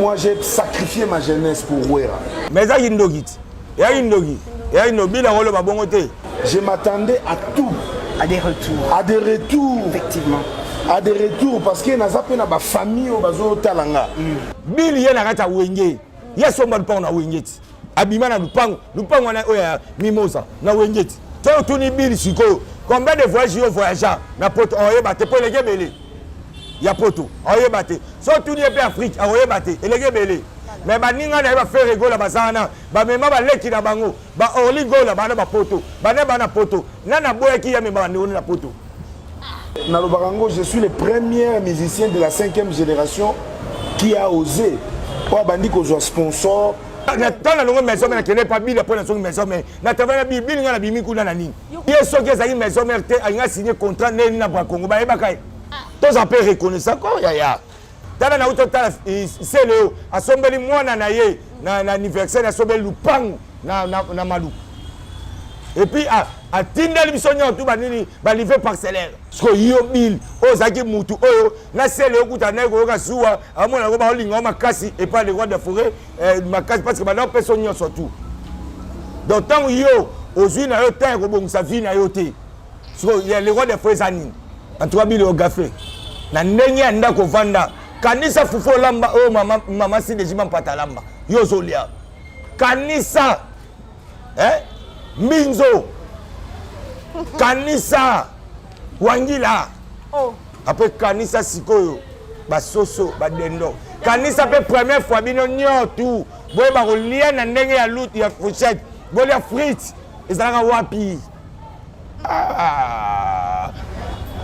Moi, j'ai sacrifié ma jeunesse pour Ouera. Mais ça, il y a une dogite. Il y a une dogite. Il y a une dogite. Je m'attendais à tout. À des retours. À des retours. Effectivement. À des retours parce qu'il y a une famille au bazo talanga. Bill y a un wenge. Il y a son mal na wenge. Abimana lupango na oya mimosa na wenge. Toi tu ni Bill siko. Combien de voyages yo voyageur na poto oye baté pour les gebele. Il y a poto oye baté. So tu ni pe Afrique oye baté et les gebele. Mais baninga na ba faire rigola bazana ba mema ba leki na bango ba oli gola bana ba poto bana bana poto nana boya ki ya mema na poto. Nalobarango, je suis le premier musicien de la 5e génération qui a osé. Pour bandi qu'on soit sponsor. Dans la maison, mais qui n'est pas bien pour la maison, mais na travail bien bien na bimi kuna nani. Il est sûr que ça y maison mais a signé contrat na ba Congo ba ebakai. Tous en paix reconnaissant quoi ya. Tana na auto tala c'est le asombeli mwana na ye na anniversaire asombeli lupango na malu. Et puis à Tindel Bissonio tout banini ba livré parcellaire. Parce que yo bil ozaki mutu oyo na sele okuta na ko ka suwa amona ko ba olinga makasi et pas les rois de forêt makasi parce que ba personne surtout. Donc tant yo ozui na yo temps ko bongisa vie na yo te. Parce que il y a les rois de forêt zanine. En tout cas bil o gafé. Na ndenge anda ko vanda kanisa fufo lamba o mama si de jima patalamba. Yo zolia. Kanisa Minzo Kanisa Wangila. Oh. Après Kanisa Sikoyo Basoso Badendo. Kanisa pe première fois bino nyotu. Boye ba kolia na ndenge ya loot ya fourchette. Boye ya frites. Ezalaka wapi?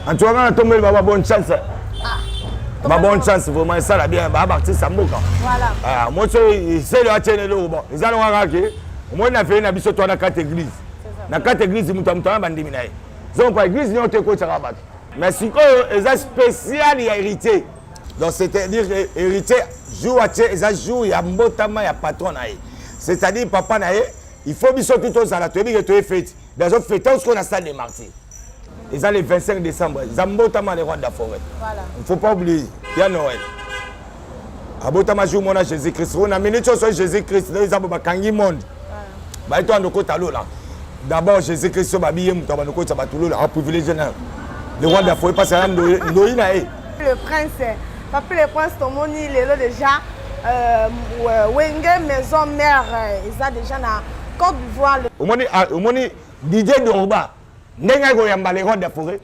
En tout cas on a tombé ba bonne chance. Ma bonne chance vraiment ça la bien ba partir Samboka. Voilà. Moi c'est le atene lo bon. Ezalaka ngaki. Moi, je fait une biso dans 4 églises. Dans 4 églises, je suis bandimi na. Donc, par église, nous avons fait rabat. Mais si c'est spécial, il y a hérité. Donc, c'est-à-dire hérité, jour à jour, il y a mbotama, il y a patron na. C'est-à-dire, papa na, il faut biso tout aux à la télé que tu es fait. Dans une fête, on a stade de martyrs. Ils ont le 25 décembre. Ils ont mbotama les rois de la forêt. Voilà. Il ne faut pas oublier. Il y a Noël. Abotama jour mon Jésus-Christ. On a mené sur Jésus-Christ. Ils ont bakangi monde. D'abord, Jésus-Christ, le roi de la forêt passe à Le prince, papa le prince, Tomoni, il est déjà. Wenge, maison mère, ils ont déjà na Côte d'Ivoire. Au moins, Didier Dorba, n'est-ce pas le roi de la forêt?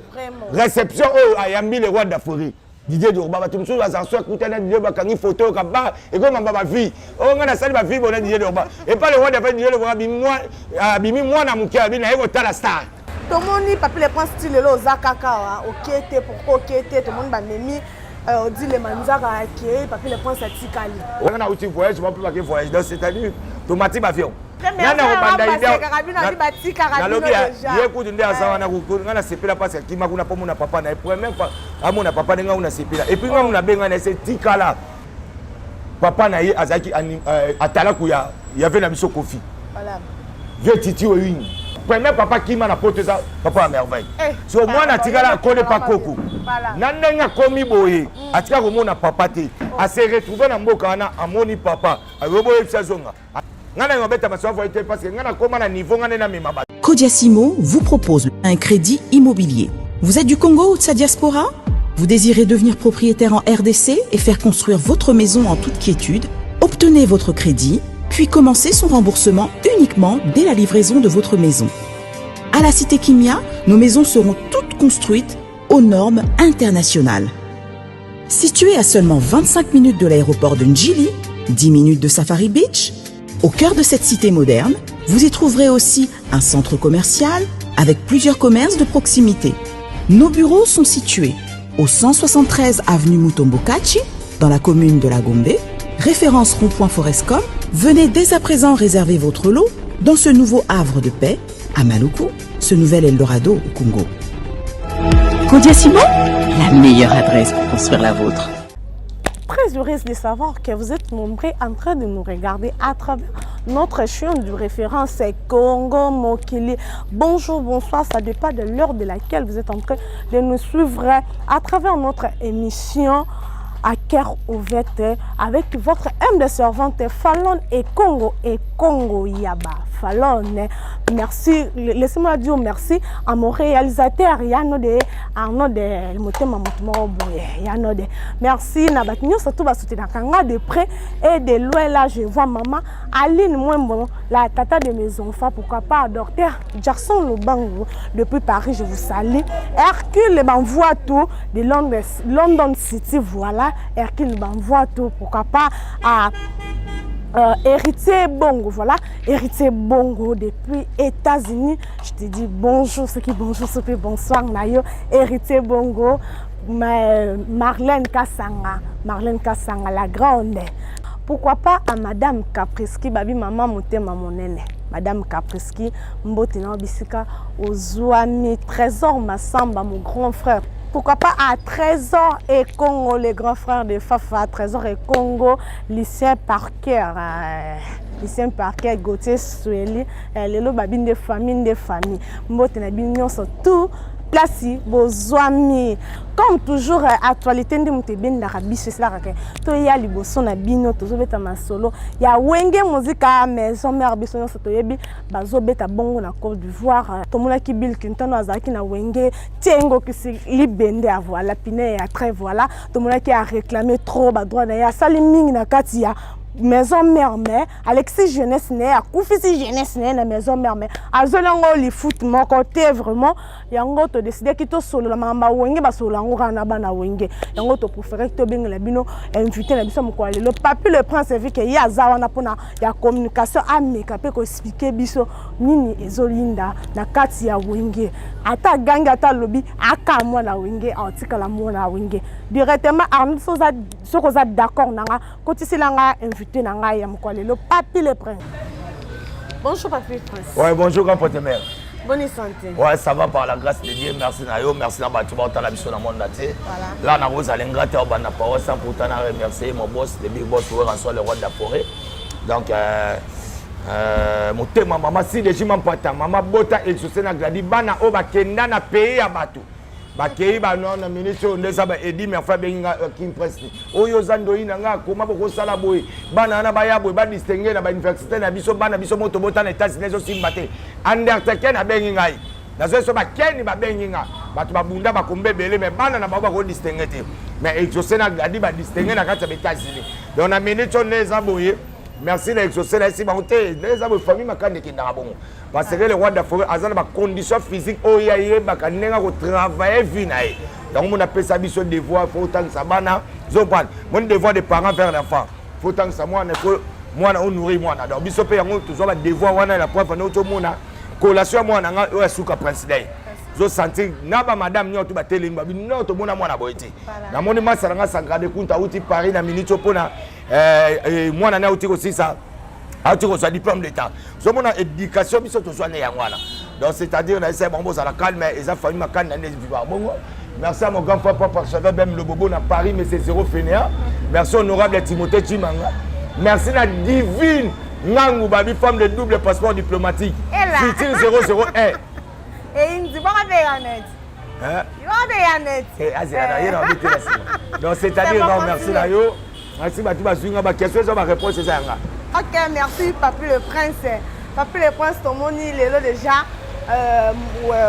Réception, Ayambi, le roi de la forêt. Didier Dorba, tu me souviens, ça soit écouté un Dieu, une photo, et comme ma fille, on a salué ma fille, on a Didier Dorba. Et pas le roi de Didier Dorba, moi, na mon cœur, il la star. Tout le monde, papa le prince, style, le Zakaka, ok, pourquoi ok, tout le monde, Banemi, on dit les manzaka, ok, papa le prince, c'est Tikali. On a aussi voyage, je ne sais pas voyage, c'est-à-dire, tomati bafio. Nana obanda idea nalobi ye kutu nde azawa na nga na sepela parce que makuna po mona papa na première fois amona papa nga una sepela et puis nga muna benga na tikala papa na ye azaki atala ku ya avait na biso kofi voilà vieux titi oyini première papa qui m'a na pote ça papa à merveille so moi na tikala kone pa koko na ndenga komi boye atika ko mona papa te a se retrouver na mboka na amoni papa ayobo epsa zonga. Kodiasimo vous propose un crédit immobilier. Vous êtes du Congo ou de sa diaspora? Vous désirez devenir propriétaire en RDC et faire construire votre maison en toute quiétude? Obtenez votre crédit, puis commencez son remboursement uniquement dès la livraison de votre maison. À la Cité Kimia, nos maisons seront toutes construites aux normes internationales. Située à seulement 25 minutes de l'aéroport de Njili, 10 minutes de Safari Beach, au cœur de cette cité moderne, vous y trouverez aussi un centre commercial avec plusieurs commerces de proximité. Nos bureaux sont situés au 173 avenue Mutombokachi, dans la commune de la Gombe, référence rond-point Forescom. Venez dès à présent réserver votre lot dans ce nouveau havre de paix à Maluku, ce nouvel Eldorado au Congo. Kodiasimo, la meilleure adresse pour construire la vôtre. Très heureuse de savoir que vous êtes nombreux en train de nous regarder à travers notre chaîne de référence, c'est Congo Mokili. Bonjour, bonsoir, ça dépend de l'heure de laquelle vous êtes en train de nous suivre à travers notre émission à cœur ouvert avec votre humble servante Fallon et Congo Yaba. Fallon, merci, laissez-moi dire merci à mon réalisateur Arnaud de Motema Yano de merci Nabatinho surtout va soutenir Kanga de près et de loin. Là je vois maman Aline Mwembo, la tata de mes enfants, pourquoi pas docteur Jackson Lubango depuis Paris, je vous salue. Hercule m'envoie tout de London City, voilà, Hercule m'envoie tout, pourquoi pas à Héritier Bongo, voilà, Héritier Bongo depuis États-Unis. Je te dis bonjour, ceux qui bonjour, ceux qui bonsoir, Nayo, Héritier Bongo, Marlène Kassanga, la grande. Pourquoi pas à Madame Capriski, babi maman Motema Monene. Madame Capriski, Mbotena Bisika, Ozouami, Trésor Massamba, mon grand frère. Pourquoi pas à Trésor et Congo, les grands frères de Fafa, Trésor et Congo, Lucien Parker, Gauthier Sueli, les lots babines de famille, Mbotena Bignon sont tout. Place bozwami comme toujours actualité ndi mutebeni la rabiche c'est là que to ya liboso na bino tozo beta masolo ya wenge muzika maison mère biso no to yebi bazo beta bongo na Côte d'Ivoire to mona ki Bill Clinton azaki na wenge tiengo ki si libende a voilà pine ya très voilà to mona ki a réclamer trop ba droit na ya saliming na kati ya maison mère mais Alexis jeunesse né à Koufisi jeunesse né na maison mère mais azolongo li foot mon côté vraiment yango to décider ki to solo la mamba wenge ba solo ngo kana bana wenge yango to préférer to bengela bino invité na biso moko le papi le prince vu que ya zawa na pona ya communication ameka pe ko expliquer biso nini ezolinda na kati ya wenge ata ganga ata lobi aka moi na wenge article la moi na wenge directement Arnaud soza soko za d'accord nanga kotisilanga invité nanga ya moko le papi le prince. Bonjour papi prince. Ouais, bonjour grand pote-mère. Bonne santé. Ouais, ça va par la grâce de Dieu. Merci Nayo, merci na batu ba la biso na monde entier. Là na rose alenga te ba na parole sans pourtant na remercier mon boss, le big boss pour en soi le roi de la forêt. Donc mon thème maman si les gens m'empata maman bota et sur na gradi bana o ba kenda na pays ya batu. Ba kei ba non na ministre ndeza ba edi mais fa benga King Prince. Oyo zando ina nga koma boko sala boy. Bana na ba ya boy ba distinguer na ba université na biso bana biso moto bota na états unis aussi mbaté. Undertaker na bengi ngai. Na zo so ba keni ba bengi nga. Batu ba bunda ba kombe belé mais bana na ba ko distinguer te. Mais exaucer na gadi ba distinguer na kata états unis. Donc na ministre ndeza boy. Merci l'exaucer là ici ba hoté ndeza boy famille makande ki na bongo. Parce que le roi de la forêt a des conditions physiques où il y a des travailler vinaï. Donc on appelle ça biso devoir, il faut autant que ça bana. Mon devoir des parents vers l'enfant. Il faut autant que ça moi on nourrit moi. Donc biso pe yango toujours la devoir wana la preuve na to mona. Collation moi na nga o suka prince. Zo sentir na ba madame nyoto ba telimba bi no to mona mwana boyti. Na moni masaranga sangrade kunta uti Paris na minute pona mwana na uti aussi ça. Tu reçois diplôme d'état. So mon éducation biso to soane yangwana. Donc c'est-à-dire na essaie bon à la calme et ça famille ma calme na vivre bon. Merci à mon grand papa par cheveux même le bobo na Paris mais c'est zéro fainéant. Merci honorable Timothée Chimanga. Merci la divine Ngangu babi femme de double passeport diplomatique. Futur 001. Et il dit pas net. Hein? Il va net. Et donc c'est-à-dire non merci là yo. Merci batu basunga ba question ça ma réponse c'est ça. Ok, merci Papi le Prince. Papi le Prince, ton moni, il est déjà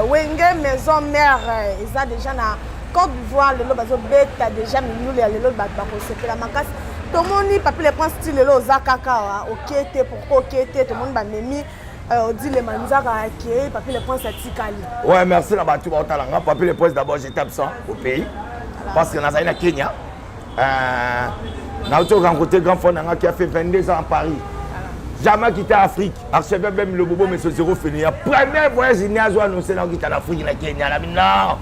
Wenge maison mère, ils ont déjà na Côte d'Ivoire, le bazo bête déjà mais nous les lots bat c'est la macasse. Ton moni Papi le Prince style le zakaka, OK té pourquoi OK té tout le monde ba nemi on dit les manzaka qui Papi le Prince atikali. Ouais, merci la batu ba talanga. Papi le Prince d'abord j'étais absent au pays parce que na Kenya. Nous avons rencontré grand frère qui a fait 22 ans à Paris. Jamais quitté l'Afrique. Archevêque même le bobo, mais c'est zéro fini. Premier voyage, il y a annoncé dans l'Afrique, dans Kenya. Non.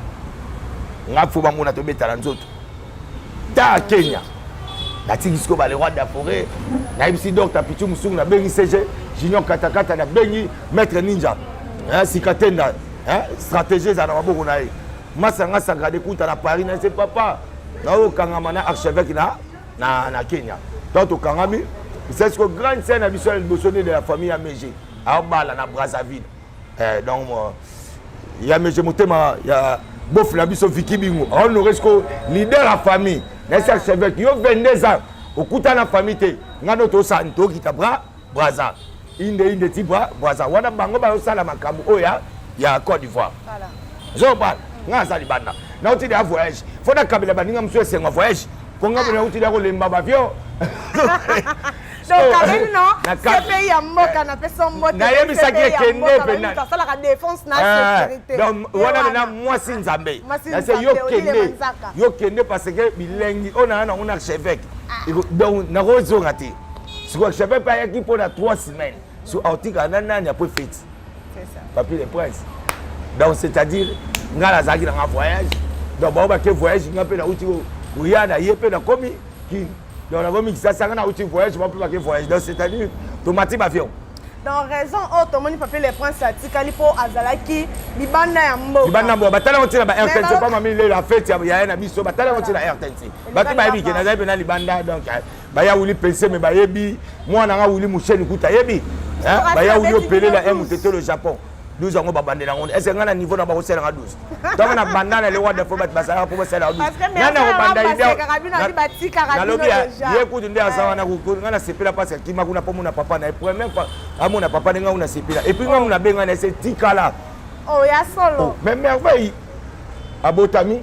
On a fait un peu de temps. Dans Kenya. La Tigisco, le roi de la forêt. La MC Docteur Pichu Moussou, la Bengi CG. Junior Katakata, la Bengi Maître Ninja. Sikatenda. Stratégie, ça n'a pas beaucoup. Massanga Sagrade Kout à Paris, c'est papa. Là, Kangamana, archevêque na Kenya. Donc au Kangami, c'est ce que grande scène habituelle de la famille Amégé. À Obala, na Brazzaville. Donc il y a Amégé Motema, il y a Bof Labiso Viki Bingo. On aurait ce leader de la famille. N'est-ce pas archevêque? Yo 22 ans. Okuta na famille te. Ngano to santo kita braza. Inde tibra braza. Wana bango ba osala makambo oya ya Côte d'Ivoire. Voilà. Zoba nga sali bana. Na uti de voyage. Fona kabila baninga mso esenga voyage. Konga bana uti de ko lemba bavio. Donc kabeli non. C'est pays ya mboka na pesa mboka. Na yebi saki kende pena. Ça la défense na sécurité. Donc wana na moi si nzambe. Na se yo kende parce que bilengi ona archevêque. Donc na rozo ngati. Si quoi archevêque pa yaki pendant 3 semaines. Sur article nani après fête. C'est ça. Papier les princes. Donc c'est-à-dire ngala zaki na voyage. Donc ba ke voyage ngape na uti uyana yepe na komi ki. Donc la vomi ça ça na uti voyage ba pas ke voyage. Donc c'est-à-dire tomati avion. Donc raison automoni papier les princes atikali po azalaki libanda ya mboka. Libanda mboka batala on tira ba RTNC pas mami la fête ya na biso batala on tira RTNC. Bati ba yebi ke na zabe na libanda donc ba ya wuli penser mais ba yebi moi na nga wuli musheni kuta yebi. Hein ba ya wuli opéler la MTT le Japon. 12 ans babande na ngonde est-ce que ngana niveau na ba kosela nga 12 donc na bandana le ward for bat basala pour basala 12 ngana ko banda idea karabino di batika karabino déjà ye ku ndé asawa na ku ngana sepela parce que kima kuna pomo na papa na première fois amona papa nga una sepela et puis nga una benga na c'est tikala oh ya solo mais merveille abotami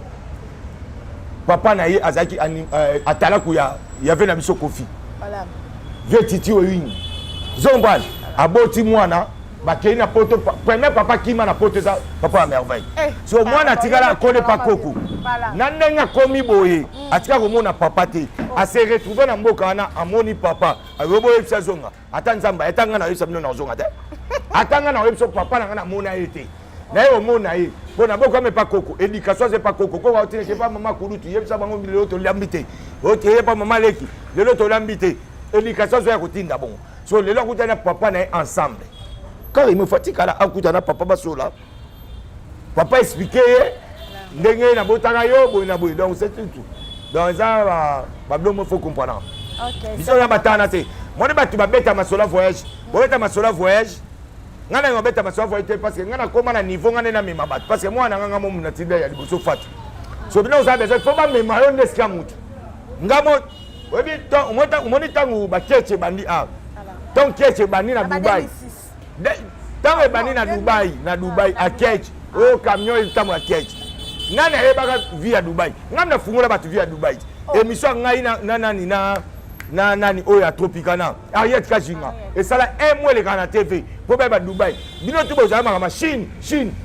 papa na ye azaki atala ku ya avait na biso kofi voilà vieux titi oyini zombal aboti mwana bakei na poto premier papa kima na poto ça papa à merveille so moi na tikala kone pa koko na ndenga komi boye atika ko mona papa te a se retrouver na mboka na amoni papa ayobo yebisa zonga ata nzamba etanga na yebisa bino na zonga te atanga na yebisa papa na mona ete na yo mona ye bona boka me pa koko éducation c'est pas koko ko wa tire pas maman kulutu yebisa bango lelo to lambite o tire pas maman leki lelo to lambite éducation c'est ko tinda bon so lelo ko tana papa na ensemble. Quand il me fatigue à la akutana papa basola papa expliquer ndenge na botanga yo boy na boy donc c'est tout donc ça bablo me faut comprendre OK biso ya batana te moi ne batu babeta masola voyage bobeta masola voyage ngana yo beta masola voyage parce que ngana koma na niveau ngana na mema bat parce que moi na nganga mo na tida ya liboso fatu so bino za besoin faut pas mema yo ndeska mutu ngamo webi to umoni tangu bakeche bandi a donc keche bandi na Dubai tant que bani na Dubai à Kech au camion il tamu à Kech nana ebaka via Dubai ngam fungola batu via Dubai émission ngai na nani oya Tropicana Ariette Kajinga et ça là un mois les gars na TV pour ba Dubai bino tout boza ma Chine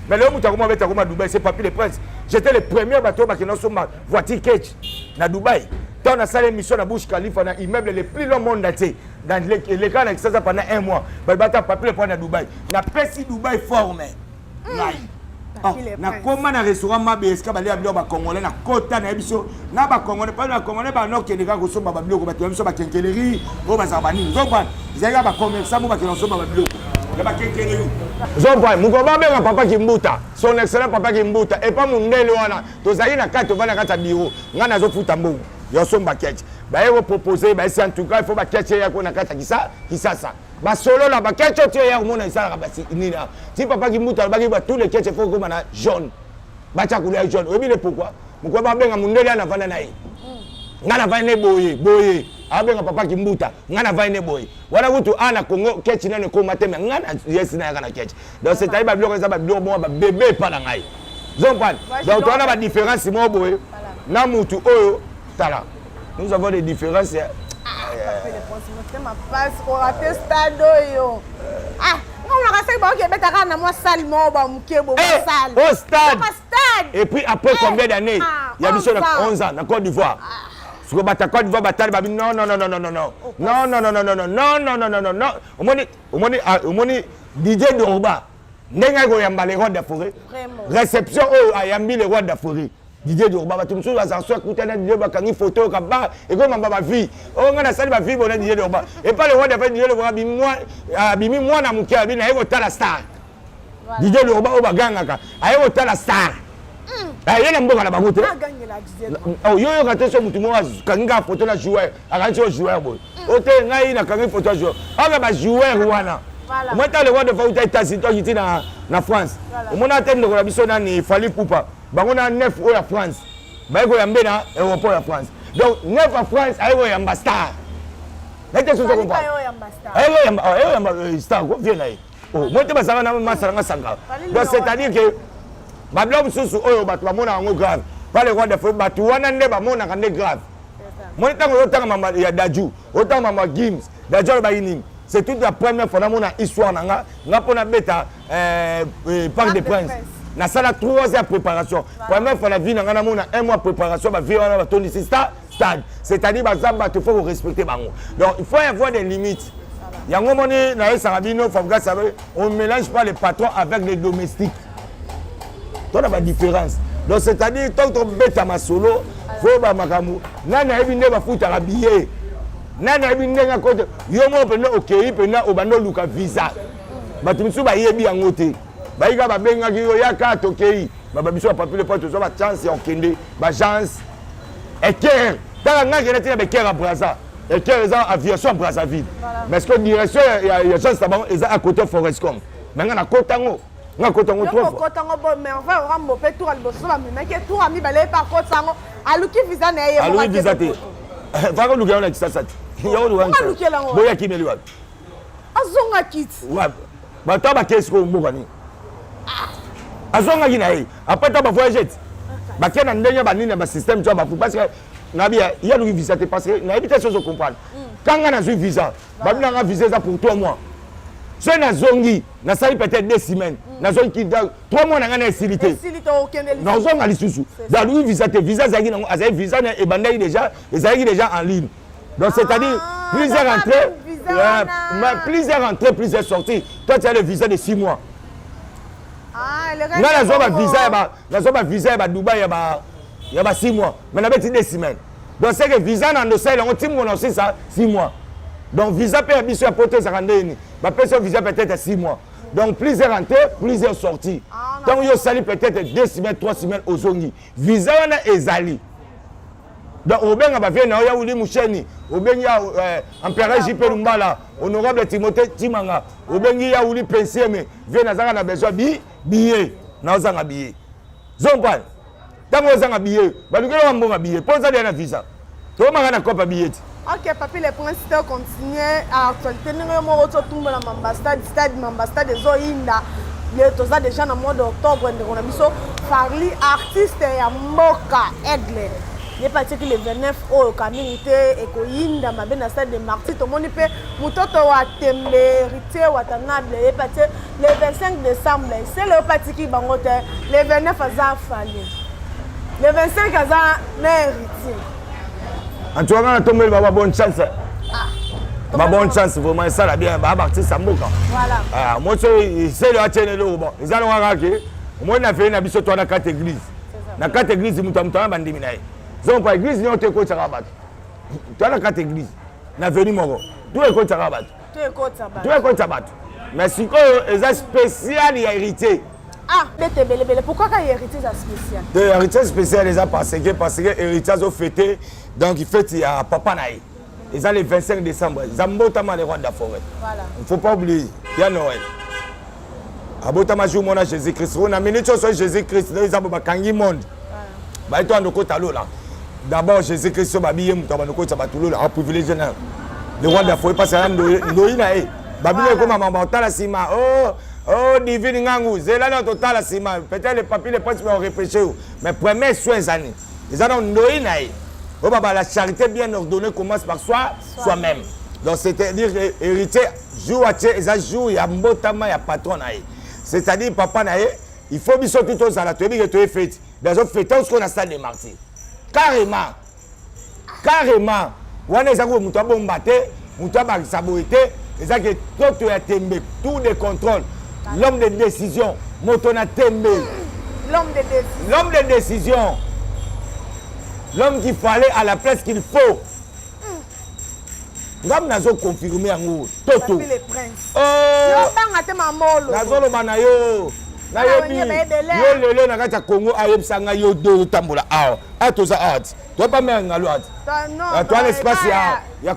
mais le muta comment beta comment Dubai c'est papier les princes j'étais le premier bateau ba kino soma voiture Kech na Dubai on a salé émission à Burj Khalifa dans l'immeuble le plus long monde dans les cas avec ça pendant un mois bah bata papier pour na Dubaï na pesi Dubaï formé na comment na restaurant mabeska bali abilo ba congolais na kota na biso na ba congolais pas na congolais ba no keneka ko somba ba biloko ba biso ba kenkeleri o ba zabani zomba zega ba commerçant mo ba keno somba ba biloko ya ba kenkeleri zomba muko ba benga papa Kimbuta son excellent papa Kimbuta et pas mundele wana to zali na kata bana kata biro ngana zo futa mbongo yo somba ketch ba yo proposer ba si en tout cas il faut ba ketch ya ko na kata kisasa ba solo la ba ketch tu ya mona isala ba nina si papa Kimbuta ba ki ba tous les ketch faut ko na jaune ba cha couleur jaune obi le pourquoi muko ba benga mundele na vana na yi ngana vane boye abenga papa Kimbuta ngana vane boye wana kutu ana Congo ketch na ne ko mateme ngana yes na kana ketch donc c'est taïba bloko ça ba bloko mo ba bébé pa na ngai zompan donc on a ba différence mo boye na mutu oyo tala nous avons des différences ma passe pour rater stade yo on a rasé ba ke betaka na moi salle mo ba mukebo ba salle au stade et puis après combien d'années il y a biso 11 ans na Côte d'Ivoire sur bata Côte d'Ivoire batali ba non omoni DJ Dorba ndenga ko yamba les rois de forêt réception ayambi les rois de forêt Didier Dorba ba tumsu za so kutana Didier ba kangi photo ka ba e ko mamba ba vie o ngana sali ba vie bona Didier Dorba et pas le roi de fait Didier Dorba bimi moi na mukia bi na ego tala star Didier Dorba o baganga ka ayo tala star yena mboka na bangote oh yo ka teso mutu mo kanga photo na joueur akancho joueur boy o te ngai na kangi photo joueur anga ba joueur wana moi ta le roi de fait États-Unis to yiti na France o mona tende ko na biso na ni Fali Poupa bango na 9 o ya France ba ko ya mbena aéroport ya France Donc, 9 en France, ayo yamba star. N'était ce que vous comprenez? Ayo yamba star, quoi, viens là. Oh, moi, tu vas savoir, na masanga sanga. Donc, c'est-à-dire que, Babylone sous oyo batu ba mona ngo grave. Pas le roi de feu batu wana nde ba mona kande grave. Moi, tant que autant mama ya Daju, autant mama Gims, Daju ba yinim. C'est toute la première fois dans mon histoire nga pona beta Parc des Princes. Na sala 3 heures préparation. Première fois la vie nga na mona 1 mois préparation ba vie wana ba toni stade. C'est-à-dire ba zamba il faut respecter bango. Donc il faut y avoir des limites. Yango moni na Sarabino Fabga savait on mélange pas les patrons avec les domestiques. Tu as la différence. Donc c'est-à-dire tant que beta ma solo, faut ba makamu. Nana ebinde ba futa la billet. Nana ebinde nga côté yo mo pena OK pena obando luka visa. Ba tumsu ba yebi yango te. Ba yiga ba benga ki yo yaka tokei. Ba biso papier le pote so ba chance ya okende, ba chance. Et que dans nga gelati ba kera Brazza. Et que les aviation Brazzaville. Mais ce que direction ya chance tabango eza à côté Forestcom. Mais nga na kotango. Nga kotango trop. Kotango bon mais on va rambo pe tour alboso ba mais que tour ami balé par kotango aluki visa na ye. Aluki visa te. Va ko luka na kisasa. Yo lu wanka. Boya kimeli wa. Azonga kit. Wa. Ba ta ba kesko mboka ni. Azonga kina ye. Après ta ba voyager. Ba kena ndenya ba nini ba système tu ba parce que nabia il y a lu visa te parce que na habité chose comprendre. Quand on a un visa, ba bina nga visa ça pour 3 mois. Si on a zongi, on a peut-être 2 semaines. On a zongi 3 mois, on a une facilité. On a zongi à l'issue. Dans le visa, visa, visa est déjà en ligne. Donc c'est-à-dire, plusieurs entrées, plusieurs sorties. Toi, tu as le visa de 6 mois. Là, la zone visa à Dubaï, il y a 6 mois. Mais on a 2 semaines. Donc c'est que visa dans le ciel, on tient mon aussi ça 6 mois. Donc visa peut être sur porter ça visa peut-être 6 mois. Donc plusieurs entrées, plusieurs sorties. Donc il y a sali peut-être 2 semaines, 3 semaines aux zongi. Visa on a ezali. Donc au benga ba vient na ya uli musheni, au benga empereur JP Lumbala, honorable Timothée Timanga, au benga ya uli PCM, vient na zanga na besoin billet, na zanga billet. Zompa. Tango zanga billet, ba lukelo mbonga billet, posa de na visa. To manga na kopa billet. Ok, papi, les principes continuent à l'actualité. Nous avons tout le stade de Zoïnda. Nous sommes déjà dans le mois d'octobre. Nous avons Farli, artiste et Moka, Edle. Nous avons parti le 29 au communauté et Koyinda, ma bien stade de Marty. Tout le monde peut Mutoto wa Tembe, Rité, Watanable. Nous avons parti le 25 décembre. C'est le parti qui bangote. Le 29 à Farli. Le 25 à Héritier. En tout cas, on a tombé ma bonne chance. Ma bonne chance, vraiment, ça l'a bien. Artiste à Moka. Voilà. Moi, c'est le Hatienne et le Bon. Ils allons arraquer. Moi, on a fait une habitude dans la 4 églises. Dans 4 églises, nous avons un bandit. Ils ont pas église, nous avons été coach à Rabat. Tu as la 4 églises. Nous avons venu Moro. Tout est coach à Rabat. Tout est coach à Rabat. Tout est coach à Rabat. Mais si ils ont spécial, il y a hérité. Ah, belle. Pourquoi il y a hérité spécial? L'héritage spécial, les a parce que l'héritage a fêté. Donc il fait il y a Papa Naï. Ils ont le 25 décembre. Zambotama les rois de la forêt. Voilà. Il ne faut pas oublier. Il y a Noël. Abotama joue mon Jésus-Christ. On a mis sur Jésus-Christ. Ils ont bakangé monde. Bah toi on côté là. D'abord Jésus-Christ sur babiyé muta banoko tabatulu là privilégié là. Le roi de la forêt parce que Noïnaï. Babylone comme maman tala sima. Oh, divine Ngangou, c'est là notre total ciment. Peut-être les papiers, les potes vont réfléchir. Mais premiers soins années. Ils ont noïnaï. Oh, la charité bien ordonnée commence par soi-même. Donc, c'est-à-dire, héritier, jour à tiers, ils ont joué, il y a mbotama, il y a patron. C'est-à-dire, papa, il faut bien sortir tout ça. La théorie est faite. Dans une fête, on se connaît ça des martyrs. Carrément. Carrément. On a des gens qui ont bombarder, qui ont saboté. Ils ont que tout les contrôles. L'homme de décision, Motona Tembe. L'homme de décision. L'homme qu'il fallait à la place qu'il faut. Nous avons confirmé en haut. Toto. Les princes.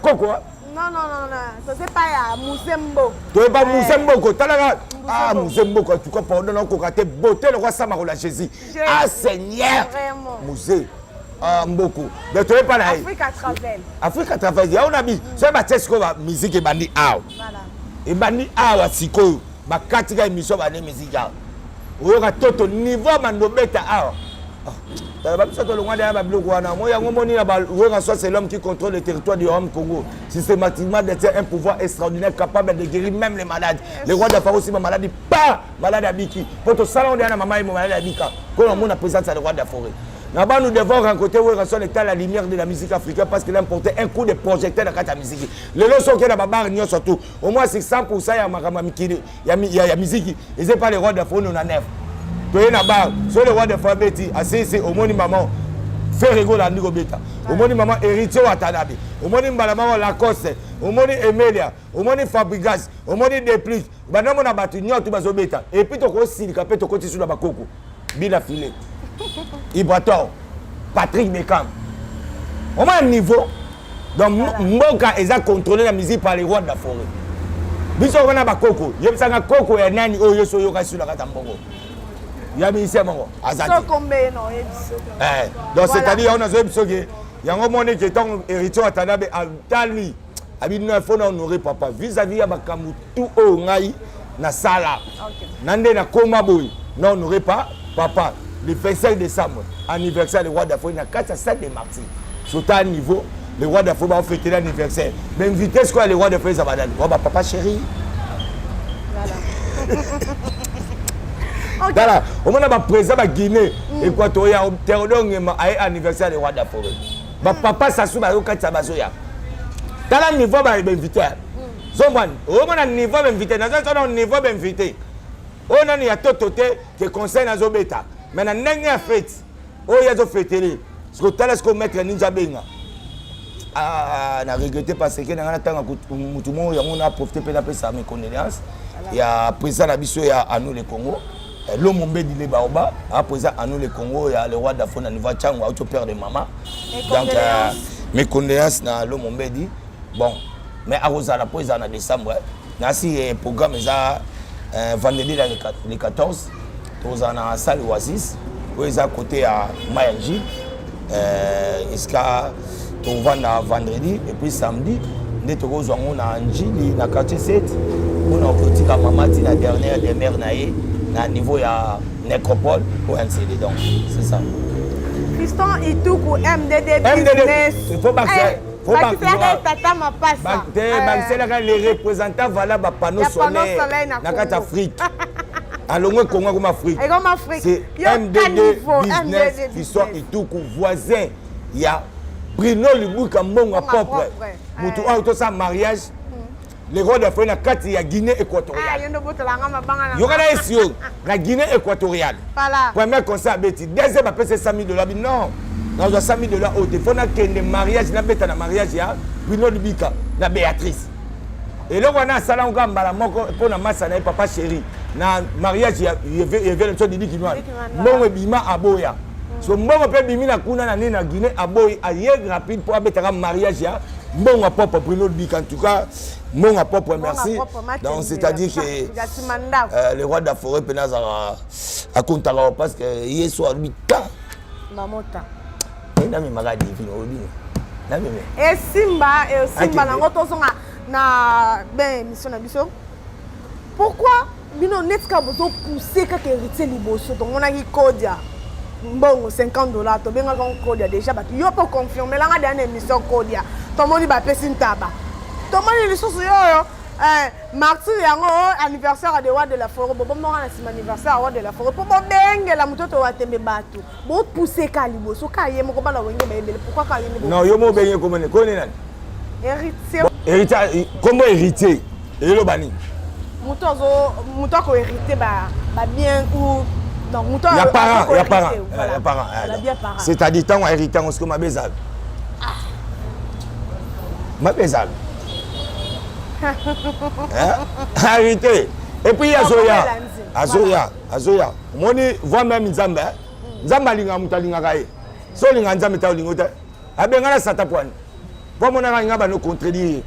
Congo non, c'est pas Mouzembo. Tu n'es pas Mouzembo. Ah, Mouzembo, tu comprends, on a beauté le roi Samarula Jésus. Ah, Seigneur. Mouzé. Mboko. Mais tu n'es pas là. Afrique à travers. Afrique à travers. Il y a un ami. C'est ma tête la musique et bandi aw. Voilà. Et bandi aw siko. Ma katika émission bandi musique aw. Ou y a toto niveau mandobeta aw. C'est l'homme qui contrôle le territoire du Congo. Systématiquement détient un pouvoir extraordinaire capable de guérir même les malades. Les rois d'Afrique aussi, ma maladie, pas malade à Biki. Pour tout salon de maman et mon malade à Bika. Quand on a présenté le roi d'Afrique. Là-bas, nous devons rencontrer l'état la lumière de la musique africaine parce qu'il a importé un coup de projecteur dans la musique. Les leçons qu'il y a dans la barre, surtout. Au moins, c'est 100% il y a musique. Ils n'ont pas les rois d'Afrique, nous en avons. Tu es là-bas, sur le roi de Fabeti, c'est au moni maman, Ferrego la Nigobeta, au moni maman Héritier Watanabe, au moni maman Lacoste, au moni Emilia, au moni Fabrigas, au moni Deplique, maintenant on a battu Nyon tout bazobeta, et puis tu as aussi le capé, tu as continué sur la Bakoko, Bila Filé, Ibrator, Patrick Mekam. On a un niveau, donc Mboka ils ont contrôlé la musique par les rois de la forêt. Biso on a Bakoko, il y a un Koko et Nani, oh yo so yo sur la Katambongo. Il y a mis ici à mon Azati. Donc c'est-à-dire on a il y a un moment qui est en héritier à Tanabe à Tali. Il faut honorer papa vis-à-vis de Bakamu tout au ngai na sala. Nande na koma boy. Non honorer pas papa le 25 décembre anniversaire du roi d'Afrique na 4 de martyrs. Sur un niveau le roi d'Afrique va fêter l'anniversaire. Mais inviter ce quoi le roi d'Afrique ça va aller. Papa chéri. Okay. Voilà, au moment où le président de Guinée équatoriale a anniversaire du roi d'Afrique. Papa Sassou va au Katsabasoya. Dans le niveau d'invité. Au moment où niveau d'invité, dans un niveau d'invité, on a tout qui concerne les obétas. Mais dans la fête, on a fêté. Parce que tu as mettre Ninja Benga. Ah, on a regretté parce que dans le temps où on a profité de sa méconnaissance. Il y a président de à nous le Congo. L'homme dit les baobas, à présent à nous le Congo, il y a le roi d'Afrique, il va tchang, au père de maman. Donc, mes condoléances dans l'homme dit. Bon, mais à Rosa la prise en décembre, nasi programme vendredi le 14, tous en la salle Oasis, ils à côté à Mayanji, jusqu'à vendredi et puis samedi, nous avons un quartier 7, on a petit à Mamati la dernière des mères naïe. À niveau il y a nécropole pour un CD donc c'est ça. Fiston Itoukou MDD business. Il faut pas faut pas tata ma passe. C'est là les représentants valables à panneau solaire dans l'Afrique. Alors moi Congo comme Afrique. C'est MDD business Fiston Itoukou voisin. Il y a Bruno Lubuka Mbongo propre. Mutu auto ça mariage. Les rois d'Afrique na kati ya Guinée équatoriale. Il y aura la Guinée équatoriale. Premier concert Betty. Deuxième après c'est $100,000. Non. Dans $100,000 au téléphone que des mariages na beta na mariage ya Bruno Libika na Béatrice. Et là on a sala on gamba la moko pour na massa na papa chéri. Na mariage ya il veut le Didi Kinoa. Mon bima aboya. So mon pe bimi na kuna na na Guinée aboy ayer rapide pour beta mariage ya mon papa Bruno Libika en tout cas. Mon propre merci. Donc c'est-à-dire que le roi d'Afrique pénal à Kontara parce que hier soir 8 ans. Mamota. Nami maladie vino. Et Simba na ngotozonga na ben mission na biso. Pourquoi bino netka bozo pousser ka héritier liboso donc on a qui Kodia. Bon $50 to benga kon Kodia déjà ba yo pour confirmer la dernière émission Kodia. Tout le monde va passer une tabac. Tout le monde est sur Martyr yango anniversaire de roi de la forêt. Bon mon anniversaire roi de la forêt. Pour benga la muto to watembe bato. Bo pousser kalibo so kaye moko bala wenge bele. Pourquoi kaye moko? Non, yo mo benga comment connait nan? Héritier. Héritier comment héritier? Et lo bani. Muto ko hériter ba bien ou non muto. Il y a parents. C'est-à-dire tant hériter on se comme bezal. Ma bezal. Arrêtez. Et puis il y a Azoya. Moni voit même Nzamba. Nzamba linga mutalinga kae. So linga Nzamba ta linga ta. Abenga la sata poine. Pour mon nga ba no contredire.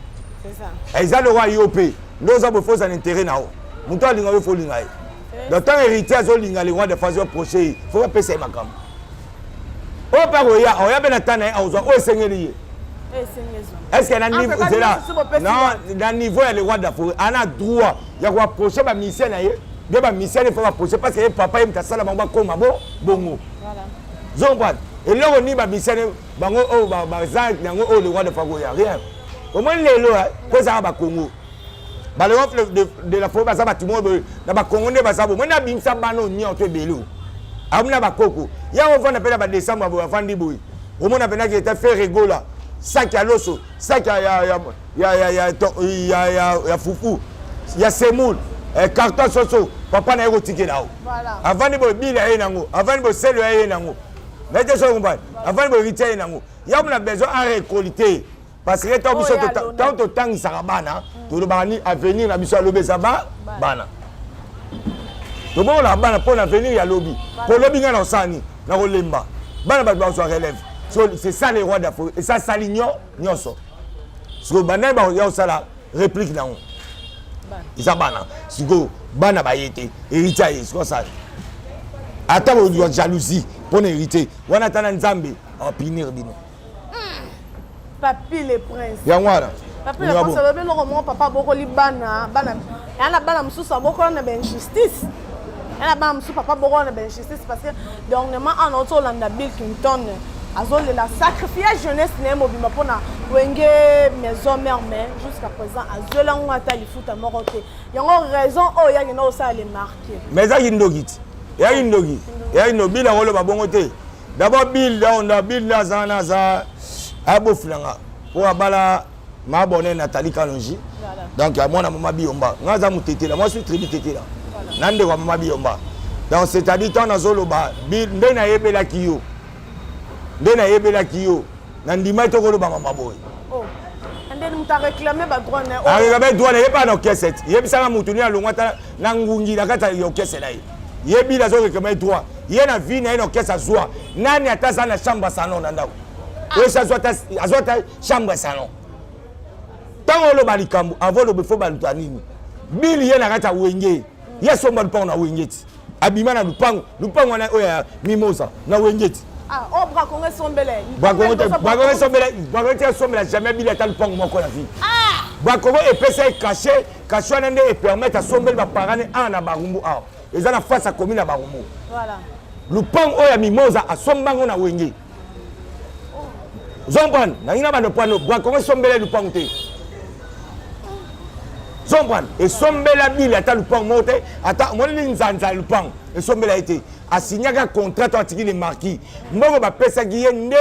C'est ça. Ils a le roi IOP. Nous avons faux un intérêt nao. Muto linga we fo linga. Dans temps héritier azo linga le roi de fazer procher. Faut pas passer makam. Oh par oya ben atana auzwa o sengeli. Est-ce qu'il y a un niveau là? Non, dans le niveau il y a le roi d'Afrique. On a droit. Il y a quoi approcher ma mission là. De ma mission il faut approcher parce que papa il me t'a sala mamba comme bongo. Voilà. Zomba. Et là on y ma mission bango oh bazak nango oh le roi d'Afrique il y a rien. Au moins les là que ça va Congo. Ba le roi de la forêt ça va tout le monde na ba Congo ne ba ça bon. Moi na bimsa bano ni on te belo. Amuna ba koko. Ya on va na pela ba décembre ba vandi boy. Au moins na pena qui était fait rigola. Sac à l'osso, sac à foufou, il y a semoule, carton soso, papa n'a pas de ticket là. Avant de boire bill à Enango, avant de boire sel à Enango. Mettez ça au bas, avant de boire ritier à Enango. Il y a besoin de récolter. Parce que tant que temps il sera bana, tout le monde à venir à Bissau lobby ça va, bana. Tout le monde là bana pour l'avenir il y a lobby. Pour lobby il y a l'ensani, dans le lemba. Bana va se relève. C'est ça les rois d'Afrique. Et ça, ça l'ignore, non ça. Parce que Bana, il y a ça la réplique là. Ils sont Bana. C'est que Bana va y être héritier. C'est quoi ça? Attends, il y a jalousie pour hériter. On attend un Zambie. On va pinir. Papi les princes. Il y a moi là. Papi les princes, c'est le roman papa beaucoup li Bana. Et la Bana msou ça beaucoup on a ben justice. Et la Bana msou papa beaucoup on a ben justice parce que dernièrement en auto Landa Bill Clinton. Azol la sacrifier jeunesse n'est mobile pour na wenge maison mère mais jusqu'à présent azol on ata li foot moroté y a raison oh ya no ça les marquer mais ça indogit ya indogi ya inobi la rolo babongote d'abord bill là on a bill là za abo flanga pour abala ma bonne Nathalie Kalonji donc à moi na mama biomba ngaza mutete là moi je suis tribu tete là nande kwa mama biomba donc c'est-à-dire tant azolo ba bill ndena yebela kiyo ndena yebela kiyo na ndima to kolo ba mama boy oh ndeni muta réclamer ba droit na ah réclamer droit na pas dans caisse yebisa mutuni alongwata na ngungi na kata yo caisse là yebi la zo réclamer droit yena vie na ino caisse azwa nani ataza na chambre salon na ndako we sa azota chambre salon tango lo balikambu avant lo befo baluta nini bili yena kata wenge yeso mba lupango na wengeti abima na lupango na oya mimosa na wengeti. Ah, oh, Bracongo Sombele. Bracongo Sombele jamais billet à l'pang mon vie. Ah! Bracongo est passé caché et permettre à Sombele de parler en Abarumbu. Ils ont face à commune à Barumbu. Voilà. Le pang oya mimosa à Sombango na Wenge. Zomban, na ina ba no pano Bracongo Sombele le pang té. Zomban et Sombele billet à l'pang monté, attends, mon linzanza le pang et Sombele a été a signé un contrat antique les marquis. Mbongo ba pesa giyende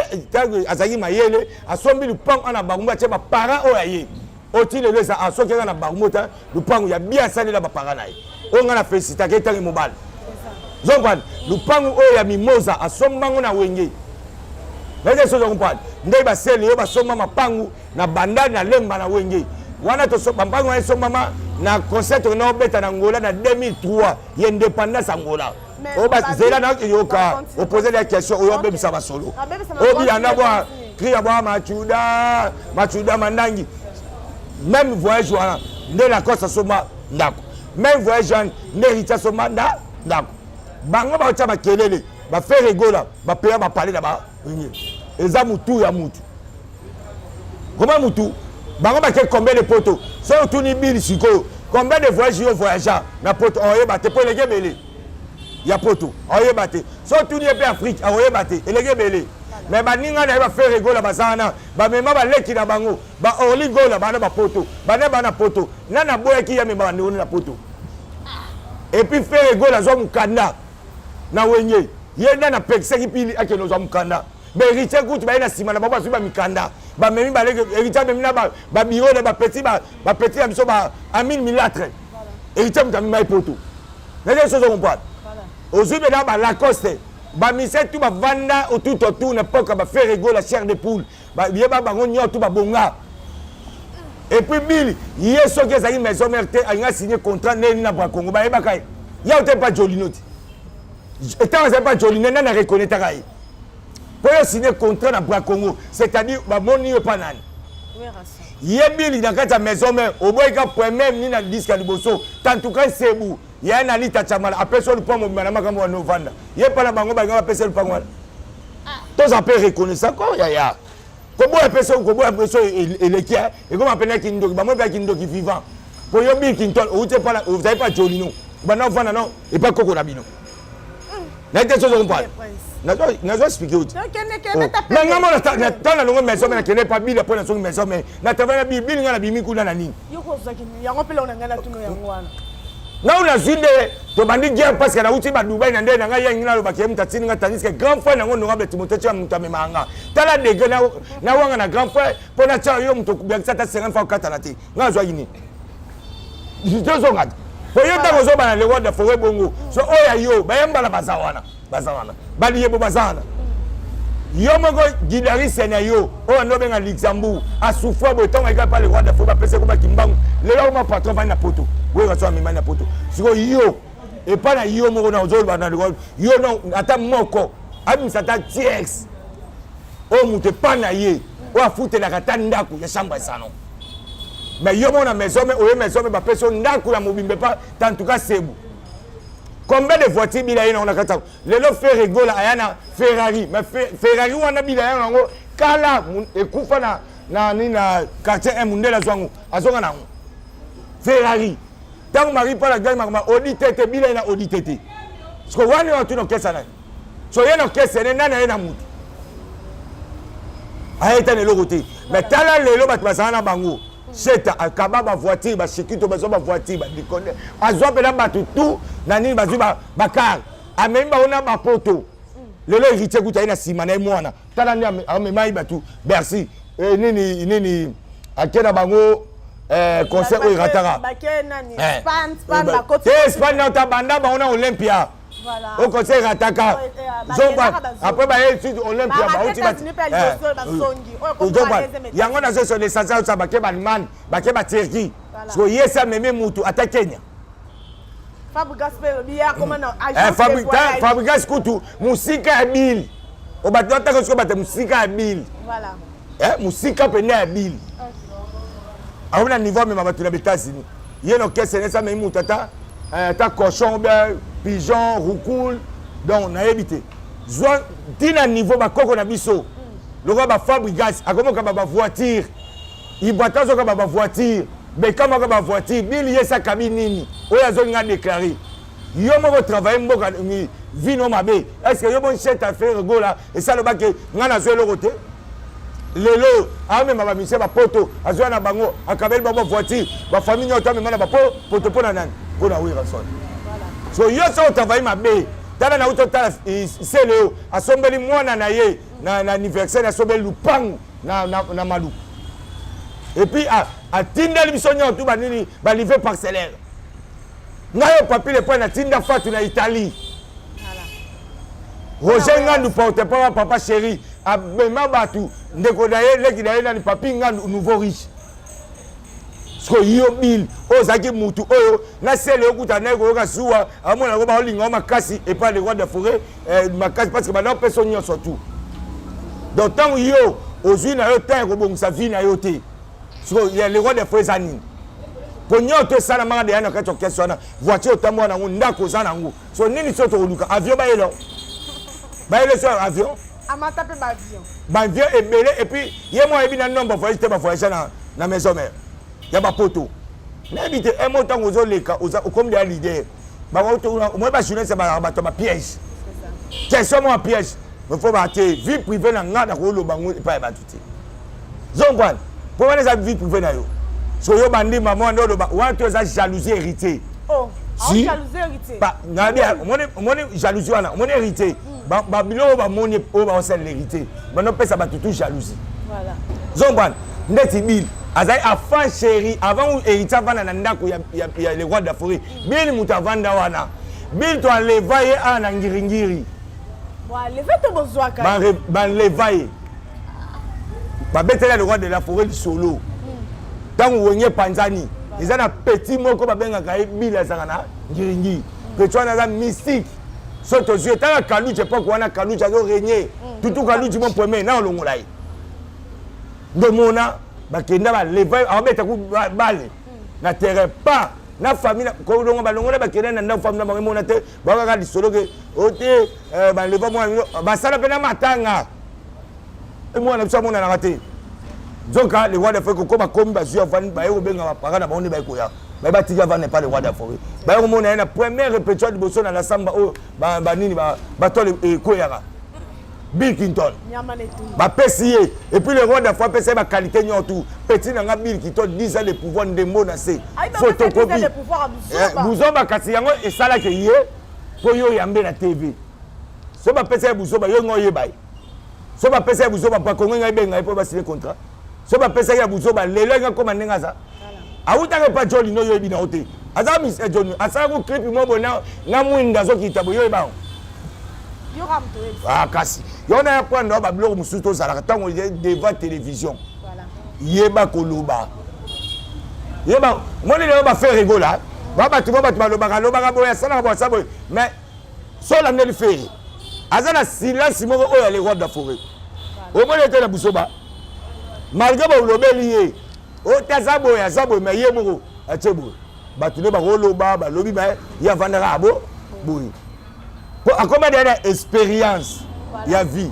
azagi mayele a sombi le pang en Abarumba tche ba parent oyaye. Oti le lesa a soki na Barumota le pang ya bien salé la ba parent naï. On a félicité ke tangi mobile. Zomban le pang oya mimosa a sombango na wenge. Nende so comprendre. Ndey ba sele yo ba somba mapangu na banda na lemba na wenge. Wana to so bambango na somba na concert na beta na Angola na 2003 indépendance Angola. Oh bah Zéla n'a yoka opposer des questions au yombe ça va solo. Oh bien d'abord crie à boire machuda mandangi. Même voyage wana ne la costa soma ndako. Même voyage ne rita soma ndako. Bango ba tcha ba kelele ba faire rigola ba payer ba parler là-bas. Eza mutu ya mutu. Comment mutu? Bango ba quel combien de poteaux? C'est tout ni bill siko. Combien de voyageurs na poteau on ba te pour les gebele. Ya poto oye baté so tout ni pe Afrique oye baté elege belé mais ba ninga na ba faire rigola bazana ba mema ba leki na bango ba oli gola ba na ba poto ba na poto na boya ki ya mema na poto et puis faire rigola zo mukanda na wenye yenda na pekse ki pili akeno zo mukanda mais héritier kutu ba na sima na baba su ba mikanda ba memi ba leki héritier memi na ba biro na ba petit ya biso ba Amine Milatre héritier mutami mai poto na les choses on comprend. Aujourd'hui, dans la Lacoste, misé tout va vendre autour n'importe quoi, faire rigoler la chair de poule, il y a tout va bonga. Et puis Bill, il y a ceux qui ont maison mère, il a signé contrat na Bracongo, il y a pas Jolino. Et tant que pas Jolino, on a reconnu taray. Pour signer contrat na Bracongo, c'est-à-dire mon n'y est pas nan. Il y a Bill dans la maison mère, au moins il point même ni na disque à Liboso, tant tout cas c'est vous. Il y a un alita chamala, après ça le pomme au manama comme on nous vend. Il y a pas la bango, il y a pas le pomme. Tous en paix reconnaissant quoi, yaya. Comment on appelle ça, et les qui, et comment on appelle Kindoki, bah moi, Kindoki vivant. Pour Yobi Kinton, vous n'avez pas Jolino, non, et pas Coco Nabino. N'a été chose pas. N'a pas expliqué. Mais non, dans la longue maison, mais qui n'est pas bien pour la seconde maison, mais n'a pas la Bible, il y a la Bible qui n'a ni. Non, on a vu de bandit guerre parce qu'elle a outil à Dubaï, n'a rien au baquet, tandis que grand frère n'a honorable Timothée Moutamemanga. T'as la dégueu, n'a un grand frère, pour la chariot, tu bien ça, t'as 50 fois 4 à la tête. Non, joyeux. Je te regarde. Pour y aller dans le roi de forêt bongo. So, oh, yo, bayamba la bazawana. Baliye bazana. Yo mogo guidari senayo. Oh, no benga Luxembourg. A souffrir, beton, et pas le roi de forêt, parce que comme Kimbangu. Le roi, mon patron, va na poto. Oui, reçoit mes mains na poto. So, yo. Et pas la yo, mogo na ozol, dans le roi. Yo, non, attends, moko. Abim sata TX. Oh, moute pas na ye. Oh, a foutre la katanda, ya chambre sanon. Mais yo mon maison mais oye maison mais pas personne ndako la mobimbe pas en tout cas c'est bon. Combien de voitures bilaye na kata le lo fait rigola ayana Ferrari mais Ferrari wana bilaye ngo kala ekufa na quartier un mundela zwangu azonga na Ferrari tant mari pas la gagne ma Audi TT bilaye na Audi TT parce que wani watu no kesa na so yena kesa na na mutu ayeta ne logote mais tala lelo bat basana bango. C'est à Kababa voiture, bah sécurité, bah voiture, bah déconne. Azwa pela batu tout, nani bazu bakar. A même ba ona ba poto. Le héritier kuta ina simana mwana. Tala ni ame mai batu. Merci. Nini akena bango concert au Ratara. Baké nani Espagne ba côté. Espagne na ta banda ba ona Olympia. Voilà. Au concert Rataka. Après ba suite Olympia ba uti ba. Yango na zo les sasa sa baké ba man, baké ba Turquie. So yesa meme mutu ata Kenya. Fabrigas bia comment non Fabrigas kutu musika ya bil. O batata ko bate musika ya bil. Voilà. Musika pene ya bil. A un niveau même ba tu na États-Unis. Yeno kese nesa meme mutu ata ta cochon bien pigeon roucoule donc on a évité zoa tina niveau ba koko na biso le roi ba Fabrigas akomo ka ba voiture il boita zo ka ba voiture mais kama ka ba voiture bil yesa kabine nini oya zo nga déclarer yo mo travailler mboka ni vino mabe est-ce que yo bon chef à faire gola et ça le ba que ngana zo le côté lelo a même ba monsieur ba poto azo na bango akabel ba voiture ba famille nyota même na ba poto pona nani kona oui rason. So yo so travail mabe tala na uto tala seleo asombeli mwana na ye na anniversaire asombeli lupangu na malu et puis a tinda libisonyo tout ba nini ba livrer parcellaire ngayo papier le point na tinda fatu na Italie voilà Roger Ngandu porte pas papa chéri a bema batu ndeko daye leki daye na papi Ngandu nouveau riche. So yo bil ozaki mutu oyo na sele okuta na ko ka suwa amona ko ba olinga makasi et pas les rois de forêt makasi parce que maintenant personne n'y surtout donc tant yo ozui na yo temps ko bongisa vie na yo te so il y a les rois de forêt zanini ponyo to sala manga de yana ka to question na voiture tambo na ngunda ko zana ngo so nini so to oluka avion ba yelo so avion amata pe ba avion et belé et puis yemo ebi na nombre voyage te ba voyage na maison mère. Il y a pas poto. Mais évitez un mot tant aux autres comme des leaders. Bah moi pas sur c'est pas piège. Question moi piège. Il faut battre vie privée na ngada ko lo bango pas battuti. Zongwan. Pour les vie privée na yo. So yo bandi maman ndo ba wa to za jalousie hérité. Oh, si jalousie hérité. Ba na bien mon jalousie wana, mon hérité. Ba bilo ba mon ba on l'hérité. Mais non pas ça battu tout jalousie. Voilà. Zongwan, ndeti bil. Azai afan chéri avant héritier vana na ndako ya les rois de la forêt bil muta vanda wana bil to levaye ana ngiringiri wa lever to bozwaka ban levaye ba betela le roi de la forêt solo tant wonye panzani ils ana petit moko ba benga kai bil azanga na ngiringiri que tu as mystique soto yeux tant kalu je pas ko wana kalu ja do régner tout kalu du mon premier na olongolai ndomona bakenda ba levaye abeta ku bale na terrain pas na famille ko longo balongo bakenda na famille na mona te ba ka lisolo ke ote ba leva mo ba sala pena matanga et moi na biso mona na raté donc les rois de forêt comme comme ba zuya van ba yo benga ba parana ba on ba ko ya ba tika van n'est pas le roi de forêt ba yo mona na première répétition de bosso na la samba o ba nini ba to le ko ya Bill Clinton ba pesier et puis le roi de forêt pesier ba qualité nyotu petit na Bill Clinton 10 ans de pouvoir ndembo na se photocopie buzo ba kasi yango et sala ke yé po yo yambe na TV so ba pesier buzo ba yo ngoye bay so ba pesier buzo ba kongo ngai benga po ba signer contrat so ba pesa ya buzo ba lelo nga koma nenga za awutaka pa joli no yo bina ote aza mi joni asa ko clip mo bona nga mwinda zo kitabo yo ba yo ram to kasi yo na prendre ba blog mususu to sala tango devant télévision voilà yeba koloba yeba mo le ba faire rigola ba tu ba loba boya sala ba sabo mais so la ne le faire aza na silence mo o ya les rois de la forêt o mo le te na busoba malgré ba lobeli o tazabo ya zabo mais yebo atebo batune ba roloba ba lobi ba ya vandera abo boy pour akoma derrière expérience ya vie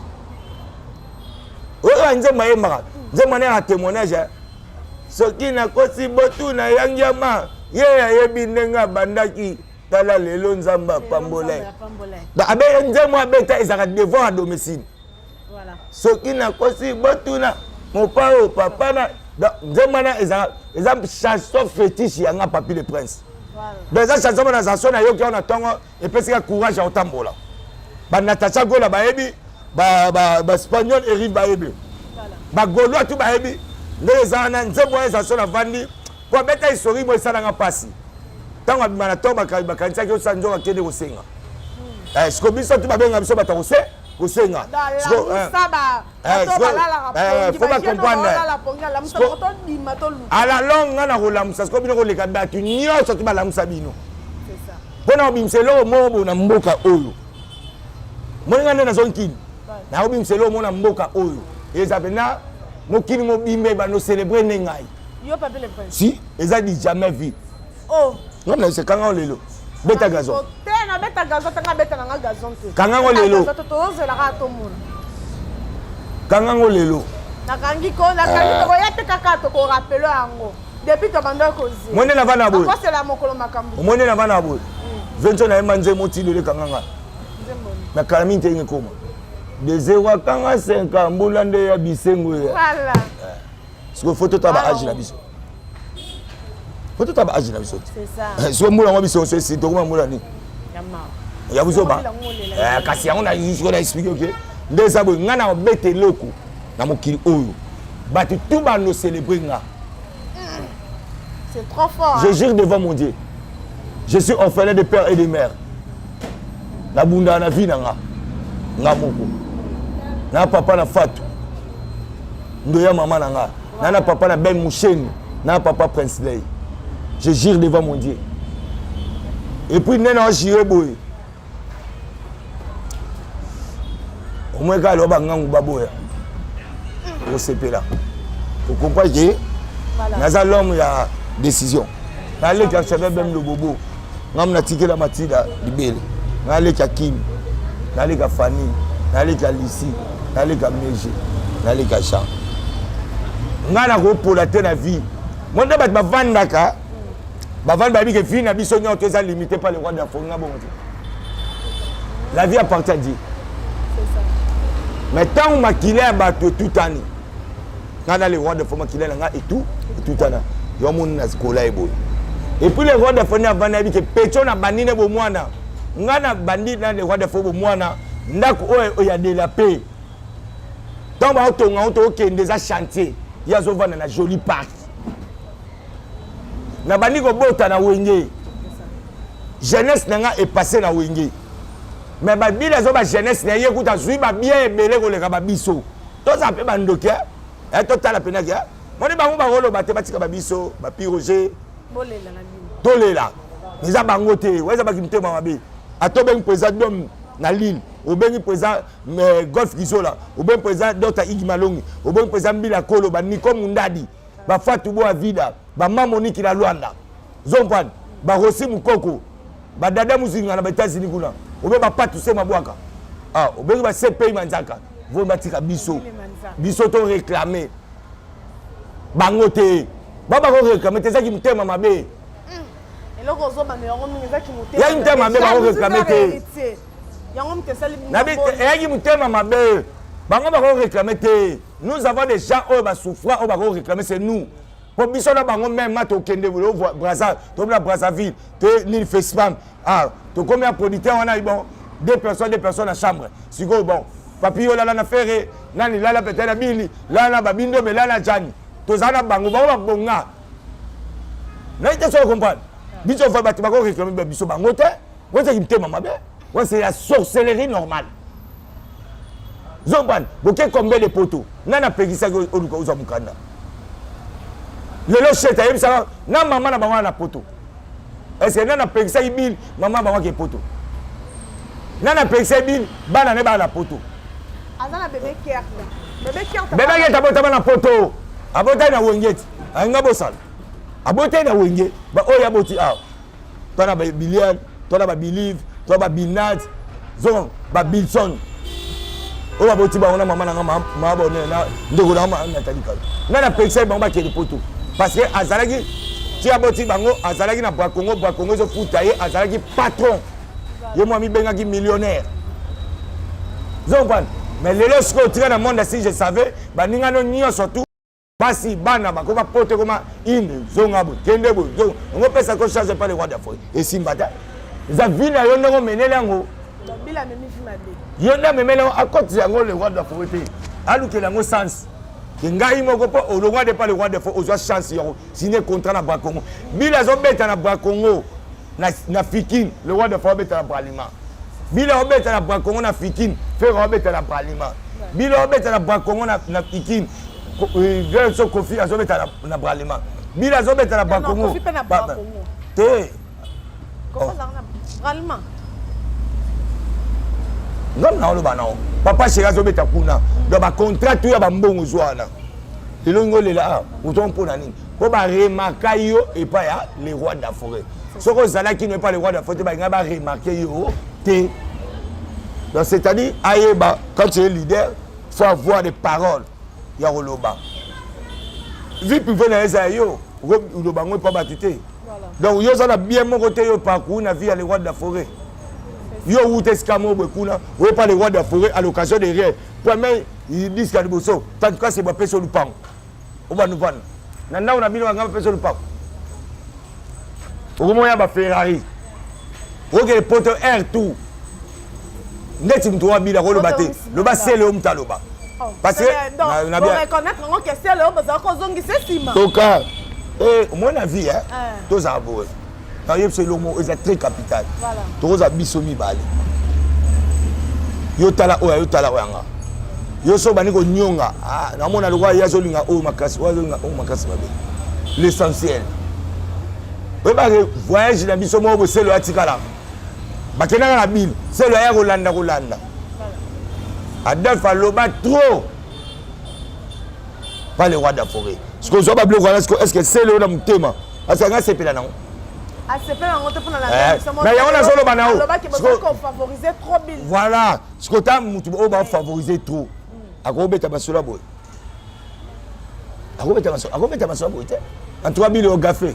o nze mayema nze mwana ya témoignage soki na kosi botu na yangyama ye yebi nenga bandaki tala lelo nzamba pambola ba abe nze mo abeta ezaka devoir à domicile voilà soki na kosi botu na mon père papa na demana eza chanson fétiche yanga Papi le Prince voilà donc eza chanson na chanson na yo ki on attend et puis c'est courage à otambola ba Natacha Gola ba yebi ba espagnol Eric ba yebi voilà ba Gaulois tout ba yebi ndeza na nzembo eza chanson na vandi pour beta histoire mo sala nga pasi tango bimana tomba ba kanisa ki osanjo akende kosenga est-ce que biso tout ba benga biso bata kose kosenga faut pas comprendre à la longue na kolamusa siko bino koleka batu nyonso tu balamusa bino c'est ça pona bimselo mo na mboka oyo moninga nde na zonkini na bimselo mo na mboka oyo ezabena mokini mo bimbe ba no célébrer nengai yo Papi le Prince si eza dit jamais vu oh non c'est quand on lelo beta gazon tena beta gazon tanga beta na gazon te kanga ngolelo to la rato mon kanga ngolelo nakangi ko yate kaka to ko rappelo yango depuis to banda kozi mone na vana boy ko c'est la mokolo makambu mone na vana boy venzo na manze motilo le kanga nga na kalaminte nge koma de 0 kanga 5 mbula nde ya bisengo ya voilà siko photo taba agi na biso photo taba agi na biso c'est ça siko mbula ngo biso c'est to kuma mbula ni ya buzo ba kasi yango na yusko na expliquer OK ndeza boy nga na bete loko na mokili oyo batu tout ba no célébrer nga c'est trop fort je jure devant mon Dieu je suis orphelin de père et de mère na bunda na vie na nga moko na papa na Fatou ndoya mama na nga na papa na Ben Moucheni na papa Prince Lay je jure devant mon Dieu et puis nena jure boy au moins ka loba ngangu baboya au CP là vous comprenez naza l'homme ya décision na le ka chebe bem le bobo ngam na tikela matida libele na le ka Kim na le ka Fanny na le ka Lisi na le ka Meje na le ka Jean ngana ko pola te na vie monde bat ba vandaka ba vanda bi ke vie na biso nyoto eza limité par le roi de la forêt ngabo la vie appartient à Dieu. Mais tant que makile a battu tout année, quand les rois de forêt makile et tout année, il y a mon naskola et bon. Et puis les rois de forêt n'avaient dit que pétion a banni ne bomwana, ngana bandit dans les rois de forêt bomwana, ndako il y a de la paix. Tant que on a des chantiers, il y a souvent un joli parc. Na bandi ko bota na wenge. Jeunesse nanga est passée na wenge. Mais ba bila zo ba jeunesse na yekuta zui ba bien ebele ko le ka ba biso. To ça pe bandoke. Et to tala pena kia. Moni ba ba rolo ba te batika ba biso, ba piroger. Bolela na bino. Tolela. Niza bango te, weza ba kimte ma mabe. Ato ben président na Lille, au ben président Golf Gizola, au ben président Dr Igi Malongi, au ben président Bila Kolo ba Nico Mundadi, ba Fatou Bo Avida, ba Mamoni ki la Luanda. Zompan, ba Rossi Mukoko, ba Dada Muzinga na États-Unis kuna. Au ben ba Patou Se Mabwaka. Ah, au ben ba CP Manzaka. Vous batika biso. biso to réclamer bango te baba ko réclamer te ça qui mutema mabe eloko ozoba na yango mingi ezaki mutema ya mutema mabe bango réclamer te yango mutesali nabi ya ki mutema mabe bango bako réclamer te nous avons des gens oyo ba souffrant oyo bako réclamer c'est nous pour biso na bango même ma to kende bolo Brazza to na Brazzaville te ni festival to combien producteur on a bon deux personnes à chambre siko bon papio là na faire nani là peut-être na bili là na babindo mais là na jani to zana bango ba bonga na ite so comprendre biso fa bati bako réclamer biso bango te on c'est qui mabe on c'est la sorcellerie normale zomban boké combien de poteaux nana pegisa oluka uza mukanda lelo cheta yeb ça na maman na bango na poto est-ce que nana pegisa ibil maman bango ke poto nana pegisa ibil bana ne ba na poto azana bébé cœur bébé cœur tabota na poto abota na wengeti anga bosala abota na wenge ba oya boti to na bilian to na ba believe to ba binat zon ba bilson o ba boti ba ona mama na ma bonne na ndeko na ma na talika nana pegisa bango ba ke poto parce que azalaki ti aboti bango azalaki na Congo zo futaye azalaki patron ye moi mi bengaki millionnaire zomban mais lelo siko tira na monde si je savais baninga no nyo surtout basi bana bakoka pote koma ine zonga bo kende bo zo ngo pesa ko charge pas le roi d'Afrique et simbata za vina yo ndongo menele yango bila memi fimabe yo nda memele à côté yango le roi d'Afrique aluke lango sens ngai moko po le roi de pas le roi d'Afrique ozo chance yo signer contrat na Congo bila zo beta na Congo na Fikine le roi d'Afrique beta na Bralima bila obeta na Congo na Fikine faire obeta na Bralima bila obeta na Congo na Fikine grand so Kofi azobeta na Bralima bila azobeta na Congo te comment ça na Bralima ngam na lo bana papa chéri azobeta kuna do ba contrat ya ba mbongo zwana elongo lela uton pona nini po ba remarquer yo et pas ya les rois d'Afrique soko zala qui n'est pas le roi d'Afrique ba ngaba remarquer yo te donc c'est-à-dire ayeba quand tu es leader faut avoir des paroles ya roloba vie privée na eza yo roloba ngo pas batité donc yo ça bien mon côté yo parcours na vie ya les rois d'Afrique yo ute skamo bekuna ou pas les rois d'Afrique à l'occasion de rien premier ils disent qu'à Liboso en tout cas c'est pas peso lupango on va nous vendre nana on a bino ngamba peso lupango au moins ba Ferrari OK le poteau air tout ndeti mtu wa bila ko le baté le bas c'est le mtaloba parce que na bien reconnaître ngo que c'est le baza ko zongi c'est sima toka mon avis hein tous avouer quand il c'est le mot est très capital voilà tous abisomi bale yo tala wanga yo so bani ko nyonga na mona le roi yazo linga o makasi mabe l'essentiel we ba voyage na biso mo bo c'est le atikala bakena na bil c'est le ya Rolanda Adolphe aloba trop pas le roi d'Afrique ce que zo ba bloko est-ce que c'est le na mutema parce que nga sepela nango sepela nango te pona la mais ya ona solo banao ko favoriser trop bil voilà ce que ta mutu o ba favoriser trop akobeta basola boy akobeta basola boy te en trois bil au café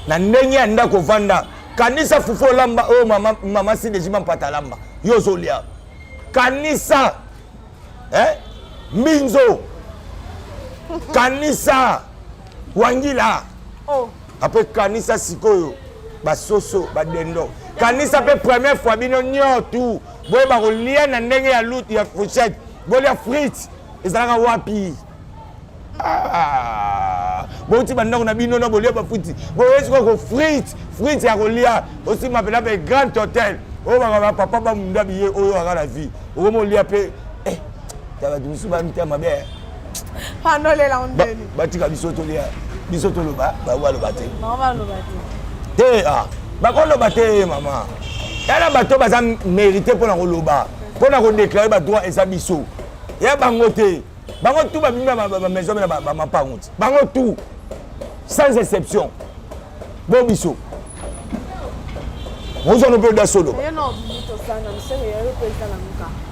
na ndenge ya ndako vanda kanisa fufu lamba o mama si dejima mpata lamba yo zolia kanisa minzo kanisa wangila après kanisa sikoyo basoso badendo kanisa pe première fois bino nyotu boye ba kolia na ndenge ya lutu ya fourchette bolia frites ezalaka wapi boti bandako na bino na bolia ba frites boye ko frites ya kolia aussi mapela pe grand hôtel o ba papa ba munda biye oyo aka la vie o mo lia pe taba dusu ba mitama be panole la ondeni batika bisoto loba ba wa loba te mama loba te te ba ko loba te mama yala bato baza mérité pour na loba pour na ko déclarer ba droit et sa biso ya bango te bango tout ba bima ba maison na ba mapango bango tout sans exception bo biso on s'en peut da solo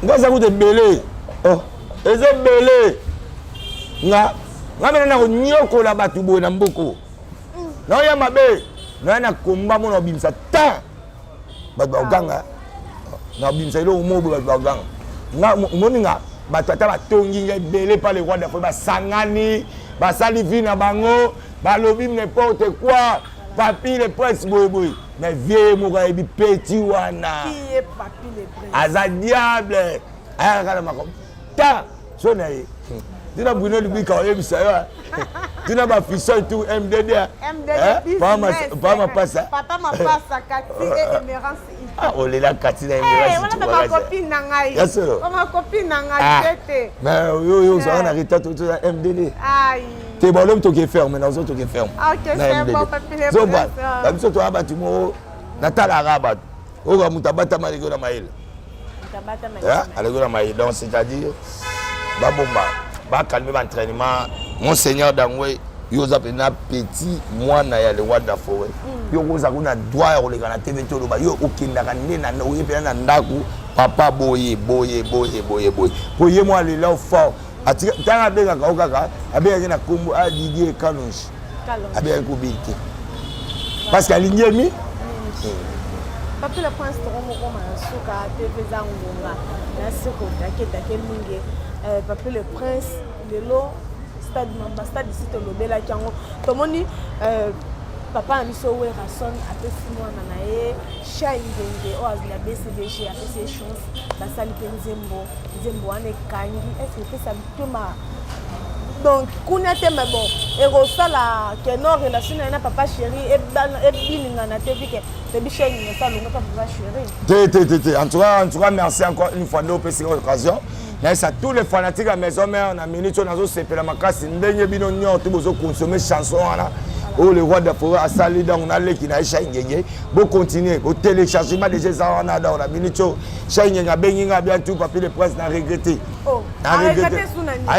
ngaza ko de belé ezo belé nga mena na nyoko la batu bo na mboko na ya mabe na komba mo na bimsa ta ba ganga na bimsa lo mo ba ganga nga moni nga batata batongi nga belé par les rois d'Afrique ba sangani ba sali vie na bango ba lobi n'importe quoi papi le prince boy mais vieux mo ga bi petit wana qui est papi le prince aza diable aya kala mako ta sonaye dina Bruno lui quand il ça dina ba fissure tout MDD pas ma passe papa ma passe Kati et Emerance ah on est là Kati na Emerance tu vois ma copine nangai ma copine nangai tete mais yo ça on a arrêté tout MDD aïe t'es bon l'homme qui ferme maintenant autres qui ferme OK c'est bon papi le so ba biso to abati mo natala rabat o ga mutabata maliko na mail mutabata mail alego na mail donc c'est-à-dire ba bomba ba calmer l'entraînement monseigneur Dangwe yoza pena petit mwana ya le wada forêt yo koza kuna droit ya koleka na TV to loba yo okindaka ndena na oye pena na ndaku papa boye po ye moi le là fort atika tanga benga ka okaka abeka na kombo a Didier Kalonji abeka ko bilki parce que alignemi papi le prince tomo ko masuka TV zangunga na siko take mingi papi le prince lelo stade ici to lobela kango tomoni papa amiso we rason apesi mwana na ye shaingenge o azila BCDG apesi chance basali nzembo ane kangi est-ce que ça mtuma donc kuna te mais bon et rosala que non relation na papa chéri et bilinga na te vike te bichengi ça longa papa chéri en tout cas merci encore une fois de cette occasion. Mais ça tous les fanatiques à maison mère na minute nazo sepela makasi ndenye bino nyoto bozo consommer chanson wana oh le roi de forêt a sali donc na leki na chaingenge bo continuer bo téléchargement déjà ça on a dans la minute chaingenge benginga bien tout papier le presse na regretter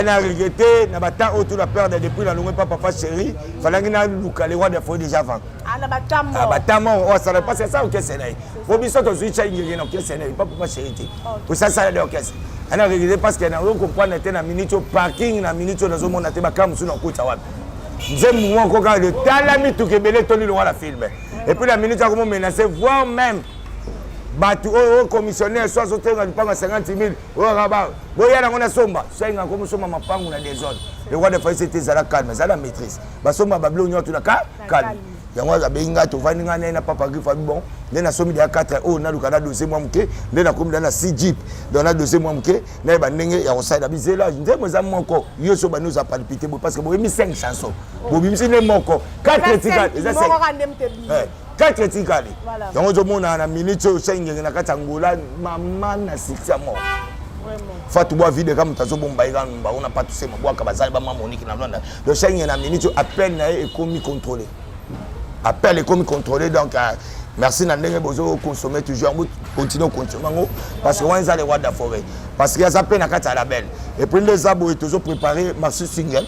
na regretter na bata autour la peur depuis la longue papa chéri fallait na luka le roi de forêt déjà avant na batamo on ça ne passe ça OK c'est là faut biso to switch chaingenge na OK c'est là papa chéri pour ça ça de OK ana regretter parce que na comprendre était na minute au parking na minute na zo mona te bakam suna kuta wapi nzembo moko ka de talami to kebele toni lo la film et puis la minute a comment menacer voire même batu o commissionnaire soit zotenga lipanga 50 000 o raba boya na ngona somba senga comme somba mapangu na des zones le roi de faire c'était ça la calme ça la maîtrise ba somba bablo nyoto na calme yango za benga to vaninga na papa grifa bon na somi de 4 o na lukana dossier moi mke na komi na 6 jeep dans na dossier moi mke na ba ndenge ya osaida bizela nzembo za moko yo so ba nous a palpité parce que bo mi 5 chansons bo bimisi ne moko 4 critiques ça c'est 4 critiques yango zo mona na minute o sengenge na katangola mama na 6 mo Fatou boa vide comme tazo bomba iramba on a pas tous ces bois kabazali ba Monique na Rwanda le sengenge na minute à peine na et commis contrôlé appel et comme contrôlé donc merci na ndenge bozo consommer toujours continuer consommer parce que on a les rois de la forêt parce qu'il y a ça peine à kata la belle et puis les abo est toujours préparé marché single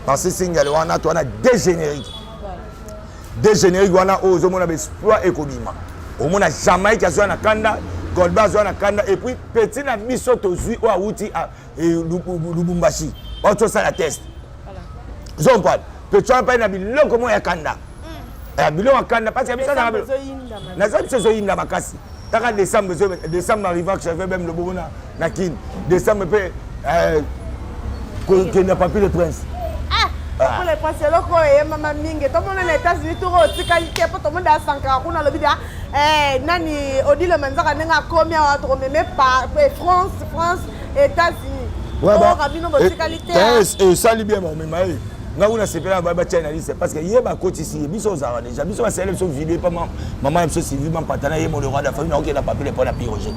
on a toi on a des génériques on a aux hommes exploit et kobima au monde Jamaïque a na kanda Goldba na kanda et puis petit na biso to zui o awuti et Lubumbashi on to ça la test voilà zon pas petit pas na biloko mo ya kanda bilo akanda parce que bisa na ça biso yinda makasi taka décembre arrivant que j'avais même le bobona na kin décembre pe que n'a pas pu le prince pour les princes loko et mama mingi tout le monde les États-Unis tout qualité pour tout le monde à Sankara kuna le bida nani odile manzaka nenga komi a to même pas France États-Unis ouais rabino bo qualité et ça li bien mon même nga una sepela ba China c'est parce que yeba koti si biso za déjà biso va célébrer son vidéo pas maman biso si vivement patana yemo le roi de la famille na OK na papier pour la piroger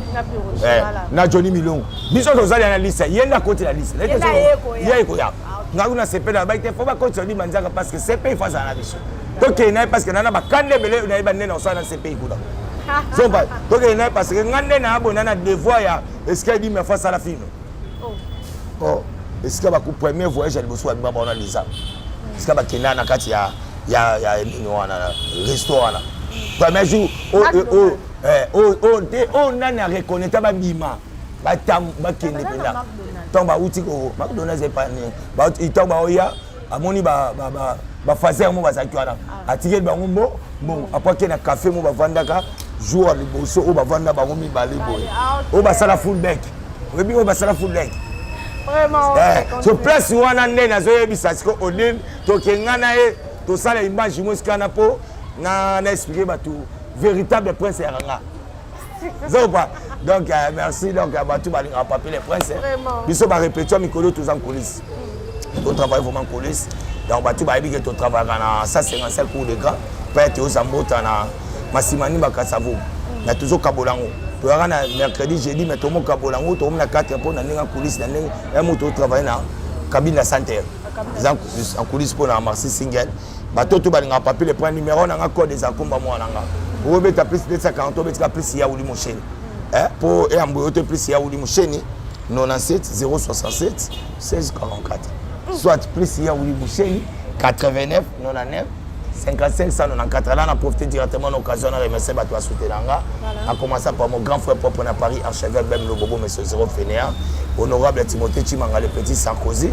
voilà na Johnny Milon biso to za na liste yenda koti la liste yeko ya nga una sepela ba faut ba koti ni manzaka parce que c'est pas face à la biso donc na parce que nana ba kande bele na ba nena osana c'est pays kuda zomba donc na parce que ngande na abona na devoir ya est-ce qu'il dit mais face à la fille oh est-ce que va couper premier voyage elle bosso ba bona lisa est-ce que va kena na kati ya wana restaurant là premier jour on a reconnaître ba bima bakende pena tant ba uti ko McDonald's est pas né ba itant ba oya amoni ba fazer mo bazaki wana atike bango bon après que na café mo ba vandaka jour à liboso o ba vanda bango mi balé boy o ba sala full back obi o ba sala full back vraiment so place wana nde na zo yebisa siko odin to kengana e to sala image mo skana po na expliquer ba tout véritable prince eranga Zoba. Donc merci donc à tout balinga papier les princes. Biso ba répétition mikolo tous en coulisses. On travaille vraiment en coulisses. Donc ba tout ba bi que tu travailles na 155 cours de gras. Peut-être aux ambota na masimani bakasavo. Na toujours kabolango. Tu as na mercredi jeudi mais tout mon kabolango tout na 4 pour na ninga coulisses na ninga un moto travailler na cabine la santé. En coulisses pour na marché single. Ba tout balinga papier les points numéro na code des akomba moi nanga. Vous avez plus de 50 ans, vous avez plus de Yaouli Moucheni. Pour Amboyote plus Yaouli Moucheni, 97 067 16 44. Soit plus Yaouli Moucheni, 89 99 55 194. Là, on a profité directement de l'occasion de remercier Batou Soutenanga. A commencé par mon grand frère propre à Paris, archevêque Ben Lobobo, M. Zéro Fénéa, honorable Timothée Chimanga, le petit Sarkozy,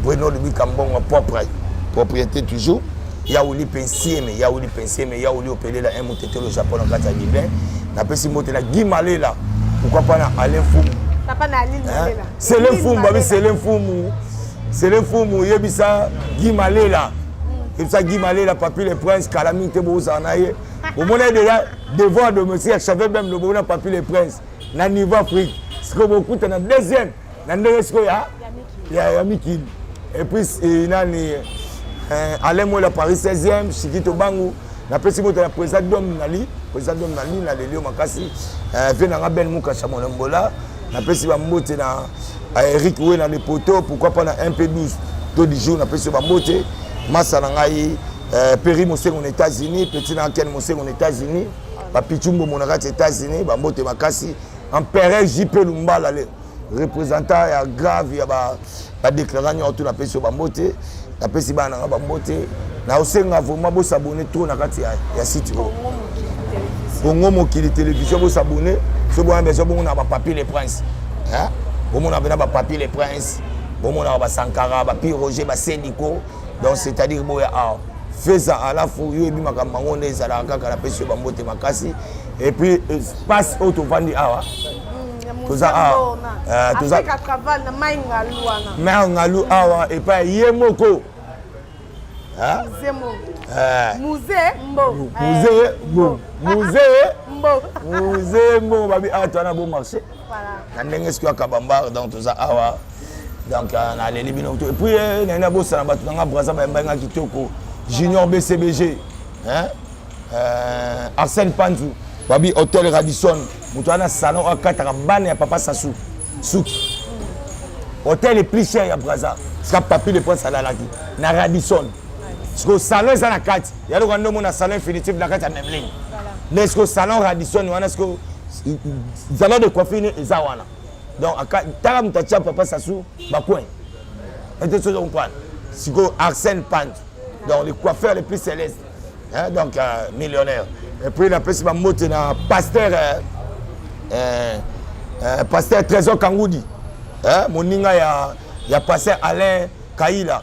Bruno Lubi Cambon, propre, propriété toujours. Yaouli Pensieme, Yaouli Opélé la MOTT le Japon en Kata Guibin. Na pesi moté la Guimalé là. Pourquoi pas na Alain Foumou? Papa na Aline Malé là. C'est l'infoumou, babi c'est l'infoumou. C'est l'infoumou, yebisa Guimalé là. Yebisa Guimalé là, papi les princes, calamité bozanaye. Au moment déjà devoir de monsieur Chavet même le bon papi les princes. Na niveau Afrique. Ce que beaucoup na deuxième. Na deuxième ya Mikil. Et puis il a Alain Mola Paris 16e, Chikito Bangu, na pesi moto na président Domnali na Lelio Makasi, vient Ben Mouka Chamolembola, na pesi ba mbote na Eric Oué na les poteaux, pourquoi pas na MP12 tout du jour na pesi ba mbote, Massa na ngai Péri Mosé aux États-Unis, Petit na Ken Mosé aux États-Unis, ba Pichumbo Monagat États-Unis, ba mbote Makasi, Empereur JP Lumbala représentant ya grave ya ba déclaration autour na pesi ba mbote. La pesi bana nga bambote na osenga vraiment bo s'abonner trop na kati ya site Congo Mokili télévision bo s'abonner so bo besoin bo na ba papier les princes hein bo na ba papier les princes bo na ba Sankara ba Pi Roger ba Sénico donc c'est-à-dire bo ya fais ça à la fois yo bi makamba ngonde ezala kaka la pesi bambote makasi et puis passe auto vandi awa toza toza travail na maingalu wana maingalu awa et pas yemoko hein musée mbo babi atana bon marché voilà na ndenge siko kabamba donc toza awa donc na leli bino et puis na bossa na batu nga braza ba mbanga kitoko junior BCBG hein Arsène Panzou babi hôtel Radisson mutu ana salon akataka bana ya papa Sassou Souki hôtel est plus cher ya braza ska papi le prince alalaki na Radisson parce salon eza na kati ya lo kando mona salon infinitif na kati ya Memling mais ce salon Radisson wana ce salon de coiffure eza wana donc taka mutacha papa Sassou ba coin était chose on prend siko Arsène Panzou donc les coiffeurs les plus célestes hein, donc millionnaire et puis la pesi ba mote na pasteur pasteur Trésor Kangoudi hein moninga ya pasteur Alain Kaila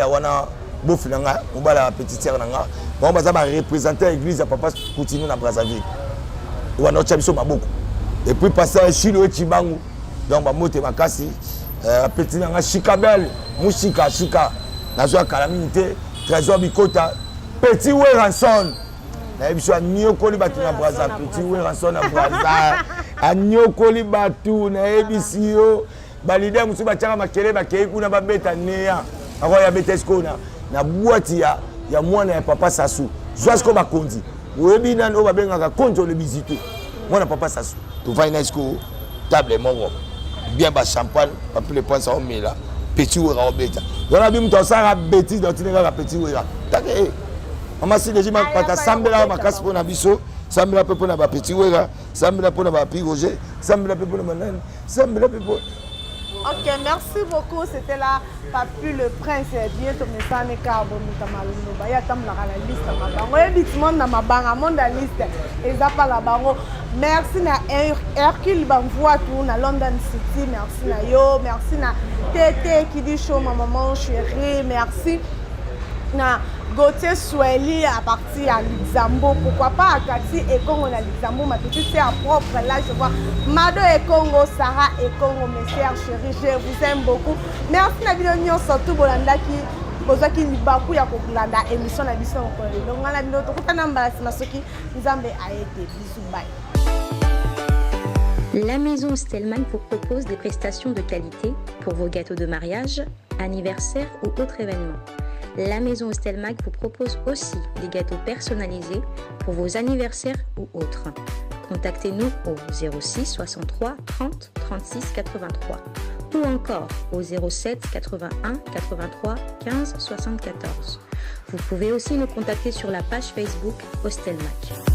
wana bof nanga mobala petite sœur nanga bon baza ba représenter l'église ya papa continue na Brazzaville wana chabiso maboko et puis pasteur Chilo Chibangu donc ba mote makasi petit nanga Chikabel Mushika Chika nazo calamité Trésor Bikota petit Weranson na biso anyokoli batu na Brazza petit Weranson na Brazza anyokoli batu na ebisio balide musu bachaka makele bakei kuna babeta neya akoya betesko na boîte ya mwana ya papa Sassou zoasko bakonzi oyebi nani o babengaka konzo le bizito mwana papa Sassou to vaina esko table moko bien ba champagne papi le prince au mila petit wera obeta yona bi muto sara bêtise dans tinga petit wera take mama si déjà pata sambela makasi pona biso sambela pe pona ba petit wera sambela pona ba Pi Roger sambela pe pona manani sambela pe Ok, merci beaucoup. C'était là, Papu le Prince. Bien, ton message n'est qu'à bon, il y a la liste. Il y a dans ma banque, la liste. Et ça pas la banque. Merci na Hercule Banvoa tout na London City. Merci na yo. Merci na Tété qui dit show ma maman chérie. Merci na Gauthier Sweli à partir à Luxembourg. Pourquoi pas à Cathy et Congo à Luxembourg. Ma petite sœur propre là, je vois Mado et Congo, Sarah et Congo, mes sœurs chéries, je vous aime beaucoup. Merci na vidéo surtout Bolanda qui besoin qui libaku ya kokulanda émission na biso ngolo. Donc na vidéo to kutana mbala sima soki nzambe aete bisous bye. La maison Stelman vous propose des prestations de qualité pour vos gâteaux de mariage, anniversaire ou autres événements. La maison Stelmag vous propose aussi des gâteaux personnalisés pour vos anniversaires ou autres. Contactez-nous au 06 63 30 36 83 ou encore au 07 81 83 15 74. Vous pouvez aussi nous contacter sur la page Facebook Hostelmac.